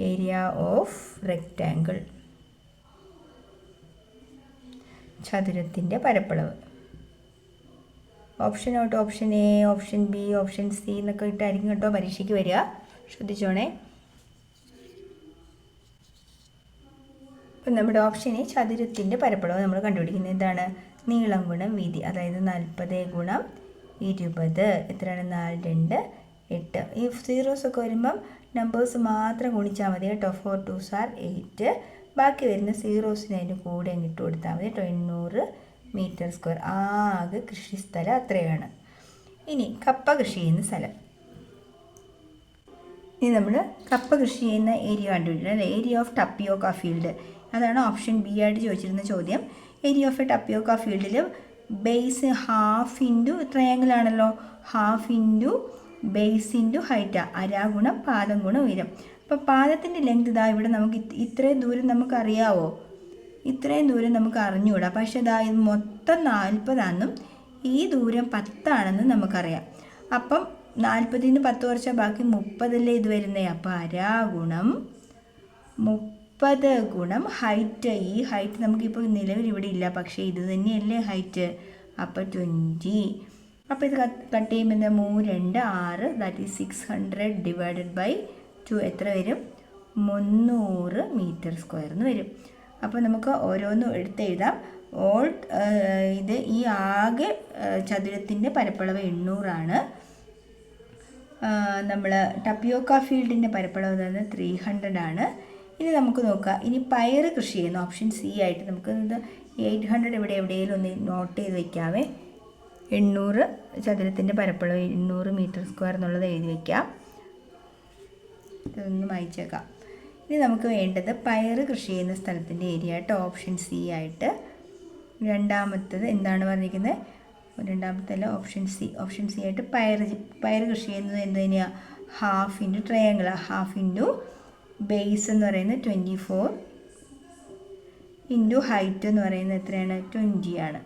ഏരിയ ഓഫ് റെക്റ്റാങ്കിൾ, ചതുരത്തിൻ്റെ പരപ്പളവ്. Option out, option A, option B, option C എന്നൊക്കെ ഇട്ടായിരിക്കും കേട്ടോ പരീക്ഷയ്ക്ക് വരിക. ശ്രദ്ധിച്ചോണേ. ഇപ്പം നമ്മുടെ ഓപ്ഷൻ എ ചതുരത്തിൻ്റെ പരപ്പളവ് നമ്മൾ കണ്ടുപിടിക്കുന്നത് എന്താണ്? നീളം ഗുണം വീതി. അതായത് 40 ഗുണം 20 എത്രയാണ്? 4 2 8. ഈ സീറോസൊക്കെ വരുമ്പം നമ്പേഴ്സ് മാത്രം ഗുണിച്ചാൽ മതി കേട്ടോ. 4 2s are 8. ബാക്കി വരുന്ന സീറോസിന് അതിൻ്റെ കൂടെ ഇട്ട് കൊടുത്താൽ മതി കേട്ടോ. 800 മീറ്റർ². ആകെ കൃഷിസ്ഥലം അത്രയാണ്. ഇനി കപ്പ കൃഷി ചെയ്യുന്ന സ്ഥലം. ഇനി നമ്മൾ കപ്പ കൃഷി ചെയ്യുന്ന ഏരിയ കണ്ടുപിടിക്കണം അല്ലേ? Area of ടപ്പിയോക്ക field. അതാണ് ഓപ്ഷൻ ബി ആയിട്ട് ചോദിച്ചിരുന്ന ചോദ്യം. ഏരിയ ഓഫ് എ ടപ്പിയോക്ക ഫീൽഡിൽ ബേസ് ഹാഫ് ഇൻറ്റു ട്രയാങ്കിൾ ആണല്ലോ. Half into base into height. അര ഗുണം പാദം ഗുണം ഉയരം. അപ്പോൾ പാദത്തിൻ്റെ ലെങ്ത് ഇതാ ഇവിടെ നമുക്ക് ഇത്രയും ദൂരം നമുക്ക് അറിയാവോ? ഇത്രയും ദൂരം നമുക്ക് അറിഞ്ഞുകൂടാ. പക്ഷേ ഇതാ ഇത് മൊത്തം 40 ആണെന്നും ഈ ദൂരം 10 ആണെന്നും നമുക്കറിയാം. അപ്പം 40 നിന്ന് 10 കുറച്ചാൽ ബാക്കി 30 അല്ലേ ഇത് വരുന്നത്. അപ്പോൾ അര ഗുണം 30 ഗുണം ഹൈറ്റ്. ഈ ഹൈറ്റ് നമുക്കിപ്പോൾ നിലവിൽ ഇവിടെ ഇല്ല, പക്ഷേ ഇത് തന്നെയല്ലേ ഹൈറ്റ്. അപ്പോൾ 20. അപ്പോൾ ഇത് കട്ട് ചെയ്യുമ്പോൾ 3 2 6, ദാറ്റ് ഈസ് 600 ഡിവൈഡഡ് ബൈ 2 എത്ര വരും? 300 മീറ്റർ സ്ക്വയർ എന്ന് വരും. അപ്പോൾ നമുക്ക് ഓരോന്നും എടുത്തെഴുതാം. ഇത് ഈ ആകെ ചതുരത്തിൻ്റെ പരപ്പളവ് 800 ആണ്. നമ്മൾ ടപ്പിയോക്ക ഫീൽഡിൻ്റെ പരപ്പളവ് തന്നെ 300 ആണ്. ഇനി നമുക്ക് നോക്കാം, ഇനി പയർ കൃഷി ചെയ്യുന്ന ഓപ്ഷൻ സി ആയിട്ട് നമുക്ക് 800 ഇവിടെ എവിടെയെങ്കിലും ഒന്ന് നോട്ട് ചെയ്ത് വയ്ക്കാവേ. 800 ചതുരത്തിൻ്റെ പരപ്പളവ് 800 മീറ്റർ സ്ക്വയർ എന്നുള്ളത് എഴുതി വയ്ക്കാം. ഇതൊന്ന് വായിച്ചേക്കാം. ഇനി നമുക്ക് വേണ്ടത് പയർ കൃഷി ചെയ്യുന്ന സ്ഥലത്തിൻ്റെ ഏരിയ ആയിട്ട് ഓപ്ഷൻ സി ആയിട്ട്. രണ്ടാമത്തത് എന്താണ് പറഞ്ഞിരിക്കുന്നത്? രണ്ടാമത്തല്ല, ഓപ്ഷൻ സി ആയിട്ട് പയർ കൃഷി ചെയ്യുന്നത് എന്ത് തന്നെയാണ്? Half into triangle. Half into base എന്ന് പറയുന്നത് 24 ഇൻറ്റു ഹൈറ്റ് എന്ന് പറയുന്നത് എത്രയാണ്? 20 ആണ്.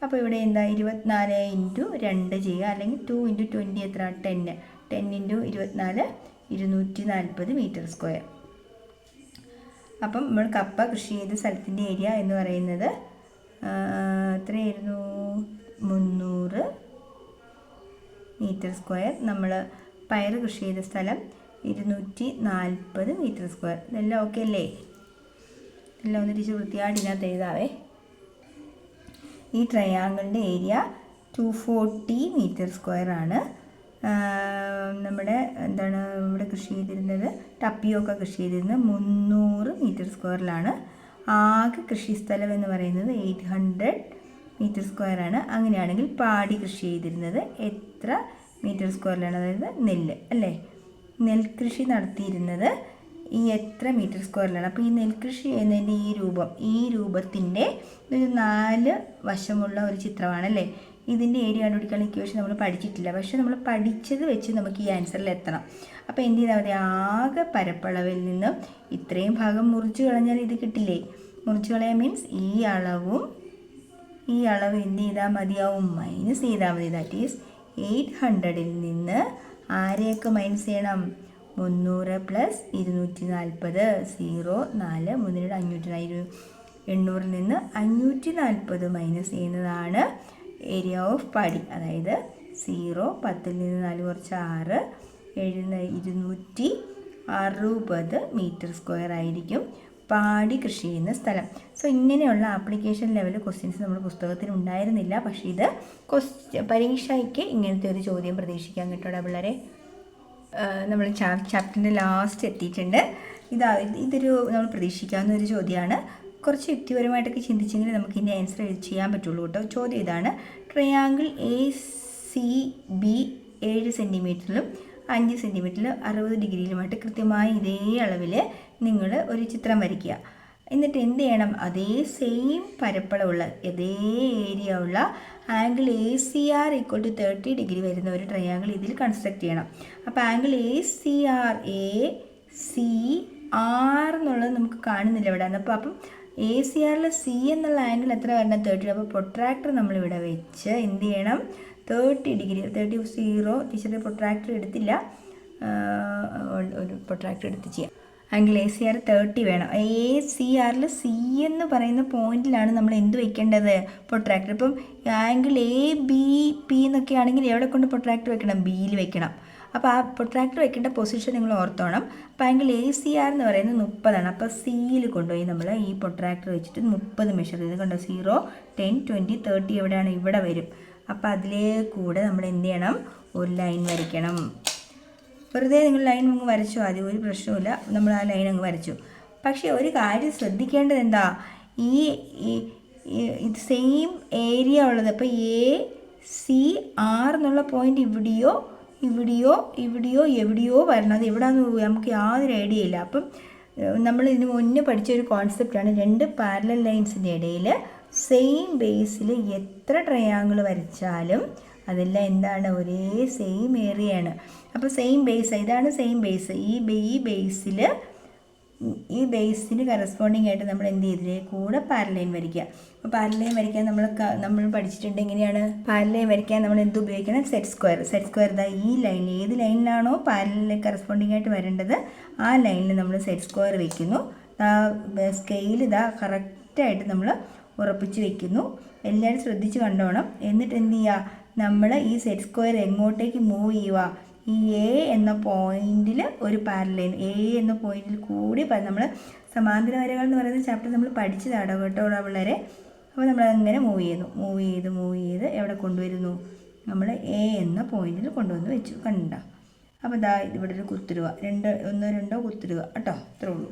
അപ്പോൾ ഇവിടെ എന്താ 24 ഇൻറ്റു 2 ചെയ്യുക, അല്ലെങ്കിൽ 2 ഇൻറ്റു 20 എത്ര? 10 ഇൻറ്റു 24 240 മീറ്റർ സ്ക്വയർ. അപ്പം നമ്മൾ കപ്പ കൃഷി ചെയ്ത സ്ഥലത്തിൻ്റെ ഏരിയ എന്ന് പറയുന്നത് എത്രയായിരുന്നു? 300 മീറ്റർ സ്ക്വയർ. നമ്മൾ പയർ കൃഷി ചെയ്ത സ്ഥലം 240 മീറ്റർ സ്ക്വയർ. ഇതെല്ലാം ഓക്കെ അല്ലേ? എല്ലാം ഒന്ന് തിരിച്ച് വൃത്തിയായിട്ട് ഇതിനകത്ത് എഴുതാവേ. ഈ ട്രയാങ്കിളിൻ്റെ ഏരിയ 240 മീറ്റർ സ്ക്വയർ ആണ്. നമ്മുടെ എന്താണ് ഇവിടെ കൃഷി ചെയ്തിരുന്നത്? ടപ്പിയോക്ക കൃഷി ചെയ്തിരുന്നത് 300 മീറ്റർ സ്ക്വയറിലാണ്. ആകെ കൃഷി സ്ഥലം എന്ന് പറയുന്നത് 800 മീറ്റർ സ്ക്വയർ ആണ്. അങ്ങനെയാണെങ്കിൽ പാടി കൃഷി ചെയ്തിരുന്നത് എത്ര മീറ്റർ സ്ക്വയറിലാണ്? അതായത് നെല്ല് അല്ലേ? നെൽകൃഷി നടത്തിയിരുന്നത് ഈ എത്ര മീറ്റർ സ്ക്വയറിലാണ്? അപ്പോൾ ഈ നെൽകൃഷി ചെയ്യുന്നതിൻ്റെ ഈ രൂപത്തിൻ്റെ ഒരു 4 വശമുള്ള ഒരു ചിത്രമാണല്ലേ. ഇതിൻ്റെ ഏരിയ കണ്ടുപിടിക്കാനുള്ള ഇക്വേഷൻ നമ്മൾ പഠിച്ചിട്ടില്ല, പക്ഷേ നമ്മൾ പഠിച്ചത് വെച്ച് നമുക്ക് ഈ ആൻസറിൽ എത്തണം. അപ്പോൾ എന്ത് ചെയ്താൽ മതി? ആകെ പരപ്പളവിൽ നിന്നും ഇത്രയും ഭാഗം മുറിച്ച് കളഞ്ഞാൽ ഇത് കിട്ടില്ലേ? മുറിച്ച് കളയാൻ മീൻസ് ഈ അളവ് എന്ത് ചെയ്താൽ മതിയാവും? മൈനസ് ചെയ്താൽ മതി. ദാറ്റ് ഈസ് 800-ൽ നിന്ന് ആരെയൊക്കെ മൈനസ് ചെയ്യണം? 300 പ്ലസ് 240 0 4 3 540. 800-ൽ നിന്ന് 540 മൈനസ് ചെയ്യുന്നതാണ് ഏരിയ ഓഫ് പാടി. അതായത് 0 10-ൽ നിന്ന് 4 കുറച്ച് 6 260 മീറ്റർ സ്ക്വയർ ആയിരിക്കും പാടി കൃഷി ചെയ്യുന്ന സ്ഥലം. സോ ഇങ്ങനെയുള്ള ആപ്ലിക്കേഷൻ ലെവൽ ക്വസ്റ്റ്യൻസ് നമ്മുടെ പുസ്തകത്തിൽ ഉണ്ടായിരുന്നില്ല, പക്ഷേ ഇത് പരീക്ഷയ്ക്ക് ഇങ്ങനത്തെ ഒരു ചോദ്യം പ്രതീക്ഷിക്കാൻ കേട്ടോടാ പിള്ളേരെ. നമ്മൾ ചാപ്റ്ററിൻ്റെ ലാസ്റ്റ് എത്തിയിട്ടുണ്ട്. ഇതൊരു നമ്മൾ പ്രതീക്ഷിക്കാവുന്ന ഒരു ചോദ്യമാണ്. കുറച്ച് യുക്തിപരമായിട്ടൊക്കെ ചിന്തിച്ചെങ്കിൽ നമുക്ക് ഇതിൻ്റെ ആൻസർ ചെയ്യാൻ പറ്റുള്ളൂ കേട്ടോ. ചോദ്യം ഇതാണ്: ട്രയാങ്കിൾ ACB 7 സെൻറ്റിമീറ്ററിലും 5 സെൻറ്റിമീറ്ററിലും 60 ഡിഗ്രിയിലുമായിട്ട് കൃത്യമായി ഇതേ അളവിൽ നിങ്ങൾ ഒരു ചിത്രം വരയ്ക്കുക. എന്നിട്ട് എന്ത് ചെയ്യണം? അതേ സെയിം പരപ്പളവുള്ള അതേ ഏരിയ ഉള്ള ആംഗിൾ ACR = 30 ഡിഗ്രി വരുന്ന ഒരു ട്രയാങ്കിൾ ഇതിൽ കൺസ്ട്രക്ട് ചെയ്യണം. അപ്പോൾ ആംഗിൾ ACR എന്നുള്ളത് നമുക്ക് കാണുന്നില്ല ഇവിടെ. അപ്പം ACRൽ C എന്നുള്ള ആംഗിൾ എത്ര വരണം? 30. അപ്പോൾ പ്രൊട്രാക്ടർ നമ്മളിവിടെ വെച്ച് എന്ത് ചെയ്യണം? 30 ഡിഗ്രി 0 ടീച്ചർ പ്രൊട്രാക്ടർ എടുത്തില്ല, ഒരു പ്രൊട്രാക്ടർ എടുത്ത് ചെയ്യാം. ആംഗിൾ ACR 30 വേണം. ACRൽ C എന്ന് പറയുന്ന പോയിന്റിലാണ് നമ്മൾ എന്ത് വെക്കേണ്ടത്? പ്രൊട്രാക്ടർ. ഇപ്പം ആംഗിൾ ABP എന്നൊക്കെ ആണെങ്കിൽ എവിടെ കൊണ്ട് പ്രൊട്രാക്ടർ വെക്കണം? Bയിൽ വെക്കണം. അപ്പോൾ ആ പ്രൊട്രാക്ടർ വെക്കേണ്ട പൊസിഷൻ നിങ്ങൾ ഓർത്തോണം. അപ്പോൾ ആംഗിൾ ACR എന്ന് പറയുന്നത് 30 ആണ്. അപ്പോൾ Cയിൽ കൊണ്ടുപോയി നമ്മൾ ഈ പ്രൊട്രാക്ടർ വെച്ചിട്ട് 30 മെഷർ ചെയ്ത് കണ്ടോ? 0 10 20 30 എവിടെയാണ്? ഇവിടെ വരും. അപ്പോൾ അതിലേ കൂടെ നമ്മൾ എന്ത് ചെയ്യണം? ഒരു ലൈൻ വരയ്ക്കണം. വെറുതെ നിങ്ങൾ ലൈൻ അങ്ങ് വരച്ചു, ആദ്യം ഒരു പ്രശ്നവുമില്ല, നമ്മൾ ആ ലൈൻ അങ്ങ് വരച്ചു. പക്ഷേ ഒരു കാര്യം ശ്രദ്ധിക്കേണ്ടത് എന്താ? ഇത് സെയിം ഏരിയ ഉള്ളത്. അപ്പോൾ ACR എന്നുള്ള പോയിന്റ് ഇവിടെയോ എവിടെയോ വരണം. അത് എവിടെയാണെന്ന് നമുക്ക് യാതൊരു ഐഡിയ ഇല്ല. അപ്പം നമ്മൾ ഇതിന് മുന്നേ പഠിച്ചൊരു കോൺസെപ്റ്റാണ് 2 പാരലൽ ലൈൻസിൻ്റെ ഇടയിൽ സെയിം ബേസിൽ എത്ര ട്രയാങ്കിൾ വരച്ചാലും അതെല്ലാം എന്താണ്? ഒരേ സെയിം ഏരിയയാണ്. അപ്പോൾ സെയിം ബേസ്, ഇതാണ് സെയിം ബേസ്. ഈ ബേസിന് കറസ്പോണ്ടിങ് ആയിട്ട് നമ്മൾ എന്ത് ചെയ്തില്ലേ? കൂടെ പാരലൈൻ വരയ്ക്കുക. അപ്പോൾ പാരലൈൻ വരയ്ക്കാൻ നമ്മൾ പഠിച്ചിട്ടുണ്ട് എങ്ങനെയാണ്? പാരലൈൻ വരയ്ക്കാൻ നമ്മൾ എന്ത് ഉപയോഗിക്കണം? സെറ്റ് സ്ക്വയർ ഇതാ ഈ ലൈൻ, ഏത് ലൈനിലാണോ പാരലൽ കറസ്പോണ്ടിങ് ആയിട്ട് വരേണ്ടത് ആ ലൈനിൽ നമ്മൾ സെറ്റ് സ്ക്വയർ വയ്ക്കുന്നു. സ്കെയിൽ ഇതാ കറക്റ്റായിട്ട് നമ്മൾ ഉറപ്പിച്ച് വയ്ക്കുന്നു. എല്ലാവരും ശ്രദ്ധിച്ച് കണ്ടോണം. എന്നിട്ട് എന്ത് ചെയ്യുക? നമ്മൾ ഈ സെറ്റ് സ്ക്വയർ എങ്ങോട്ടേക്ക് മൂവ് ചെയ്യുക? ഈ എ എന്ന പോയിന്റിൽ ഒരു പാരലൈൻ, എ എന്ന പോയിന്റിൽ കൂടി നമ്മൾ സമാന്തര വരകൾ എന്ന് പറയുന്ന ചാപ്റ്റർ നമ്മൾ പഠിച്ചതാണ് കേട്ടോ പിള്ളേരെ. അപ്പോൾ നമ്മളങ്ങനെ മൂവ് ചെയ്ത് എവിടെ കൊണ്ടുവരുന്നു, നമ്മൾ എ എന്ന പോയിന്റിൽ കൊണ്ടുവന്ന് വെച്ചു. കണ്ടോ? അപ്പോൾ ഇതാ ഇവിടെ ഒരു കുത്തിടുക, ഒന്നോ രണ്ടോ കുത്തിടുക കേട്ടോ, അത്രേ ഉള്ളൂ.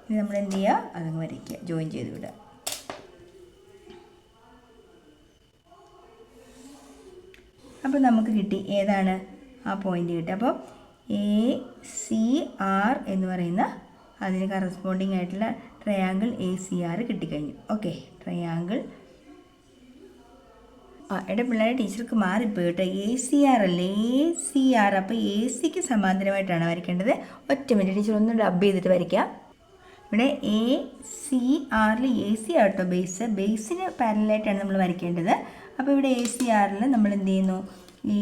ഇനി നമ്മൾ എന്ത് ചെയ്യുക, അതങ്ങ് വരയ്ക്കുക, ജോയിൻ ചെയ്ത് വിടുക. അപ്പോൾ നമുക്ക് കിട്ടി, ഏതാണ് ആ പോയിന്റ് കിട്ടി. അപ്പോൾ ACR എന്ന് പറയുന്ന അതിന് കറസ്പോണ്ടിങ് ആയിട്ടുള്ള ട്രയാങ്കിൾ ACR കിട്ടിക്കഴിഞ്ഞു. ഓക്കെ, ട്രയാങ്കിൾ എടാ പിള്ളേരെ ടീച്ചർക്ക് മാറിപ്പോയി കേട്ടോ. ACR അല്ലേ, ACR. അപ്പോൾ ACക്ക് സമാന്തരമായിട്ടാണ് വരയ്ക്കേണ്ടത്. ഒറ്റ മിനിറ്റ് ടീച്ചർ ഒന്ന് ഡബ് ചെയ്തിട്ട് വരയ്ക്കാം. ഇവിടെ ACRൽ AC ആട്ടോ ബേസിന് പാരലായിട്ടാണ് നമ്മൾ വരയ്ക്കേണ്ടത്. അപ്പോൾ ഇവിടെ ACRൽ നമ്മൾ എന്ത് ചെയ്യുന്നു, ഈ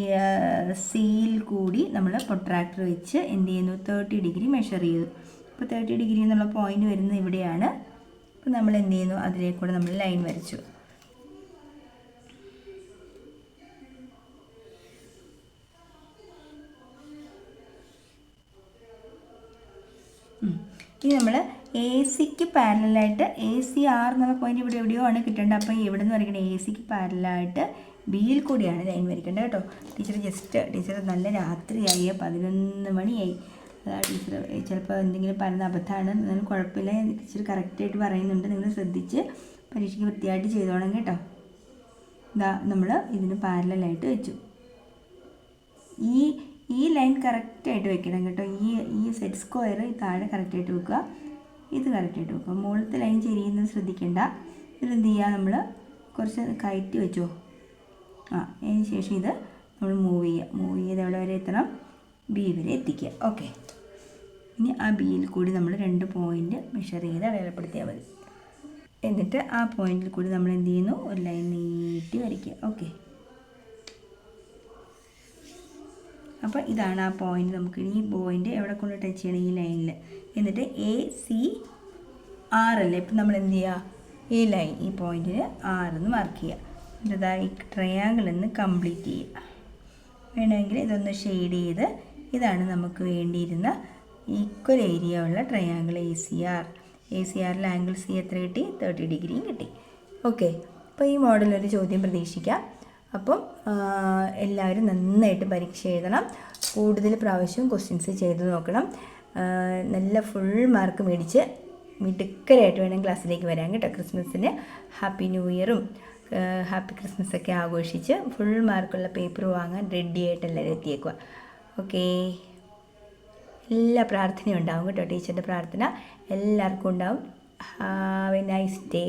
സിയിൽ കൂടി നമ്മൾ പ്രൊട്രാക്ടർ വെച്ച് എന്ത് ചെയ്യുന്നു, 30 ഡിഗ്രി മെഷർ ചെയ്തു. അപ്പോൾ 30 ഡിഗ്രി എന്നുള്ള പോയിന്റ് വരുന്നത് ഇവിടെയാണ്. അപ്പോൾ നമ്മൾ എന്ത് ചെയ്യുന്നു, അതിലേക്കൂടെ നമ്മൾ ലൈൻ വരച്ചു. ഇനി നമ്മൾ ACക്ക് പാരലായിട്ട് ACR എന്നുള്ള പോയിന്റ് ഇവിടെ എവിടെയോ ആണ് കിട്ടേണ്ടത്. അപ്പോൾ എവിടെ നിന്ന് വരയ്ക്കണം, ACക്ക് പാരലായിട്ട് ബിയിൽ കൂടിയാണ് ലൈൻ വരയ്ക്കേണ്ടത് കേട്ടോ. ടീച്ചർ നല്ല രാത്രിയായി, 11 മണിയായി. അതാ ടീച്ചർ ചിലപ്പോൾ എന്തെങ്കിലും പറയുന്ന അബദ്ധമാണ്, എന്നാലും കുഴപ്പമില്ല, ടീച്ചർ കറക്റ്റായിട്ട് പറയുന്നുണ്ട്. നിങ്ങൾ ശ്രദ്ധിച്ച് പരീക്ഷയ്ക്ക് വൃത്തിയായിട്ട് ചെയ്തോണം കേട്ടോ. ഇതാ നമ്മൾ ഇതിന് പാരലായിട്ട് വെച്ചു. ഈ ലൈൻ കറക്റ്റായിട്ട് വെക്കണം കേട്ടോ. ഈ സെറ്റ് സ്ക്വയർ താഴെ കറക്റ്റായിട്ട് വെക്കുക, ഇത് കറക്റ്റായിട്ട് വെക്കുക. മുകളിലത്തെ ലൈൻ ചെരിയുന്നത് ശ്രദ്ധിക്കേണ്ട. ഇതിലെന്ത് ചെയ്യുക, നമ്മൾ കുറച്ച് കയറ്റി വെച്ചോ. അതിന് ശേഷം ഇത് നമ്മൾ മൂവ് ചെയ്ത് എവിടെ വരെ എത്തണം, ബി വരെ എത്തിക്കുക. ഓക്കെ, ഇനി ആ ബിയിൽ കൂടി നമ്മൾ 2 പോയിൻ്റ് മെഷർ ചെയ്ത് അടയാളപ്പെടുത്തിയാൽ മതി. എന്നിട്ട് ആ പോയിന്റിൽ കൂടി നമ്മൾ എന്ത് ചെയ്യുന്നു, ഒരു ലൈൻ നീട്ടി വരയ്ക്കുക. ഓക്കെ, അപ്പോൾ ഇതാണ് ആ പോയിന്റ്. നമുക്ക് ഈ പോയിന്റ് എവിടെ കൊണ്ട് ടച്ച് ചെയ്യണം, ഈ ലൈനിൽ. എന്നിട്ട് ACR അല്ലേ, ഇപ്പം നമ്മൾ എന്ത് ചെയ്യുക, ഈ ലൈൻ ഈ പോയിന്റിന് 6 എന്ന് മാർക്ക് ചെയ്യുക. എന്നിട്ട് ഈ ട്രയാങ്കിൾ എന്ന് കംപ്ലീറ്റ് ചെയ്യുക. വേണമെങ്കിൽ ഇതൊന്ന് ഷെയ്ഡ് ചെയ്ത്, ഇതാണ് നമുക്ക് വേണ്ടിയിരുന്ന ഈക്വൽ ഏരിയ ഉള്ള ട്രയാങ്കിൾ ACRൽ ആംഗിൾ C എത്ര കിട്ടി, 30 ഡിഗ്രിയും കിട്ടി. ഓക്കെ, അപ്പോൾ ഈ മോഡലൊരു ചോദ്യം പ്രതീക്ഷിക്കാം. അപ്പം എല്ലാവരും നന്നായിട്ട് പരീക്ഷ എഴുതണം, കൂടുതൽ പ്രാവശ്യം ക്വസ്റ്റ്യൻസ് ചെയ്ത് നോക്കണം. നല്ല ഫുൾ മാർക്ക് മേടിച്ച് മിടുക്കരായിട്ട് വേണം ക്ലാസ്സിലേക്ക് വരാൻ കേട്ടോ. ക്രിസ്മസിന് ഹാപ്പി ന്യൂ ഇയറും ഹാപ്പി ക്രിസ്മസൊക്കെ ആഘോഷിച്ച് ഫുൾ മാർക്കുള്ള പേപ്പർ വാങ്ങാൻ റെഡി ആയിട്ട് എല്ലാവരും എത്തിയേക്കുക. ഓക്കേ, എല്ലാ പ്രാർത്ഥനയും ഉണ്ടാവും കേട്ടോ. ടീച്ചറിൻ്റെ പ്രാർത്ഥന എല്ലാവർക്കും ഉണ്ടാവും. Have A nice day.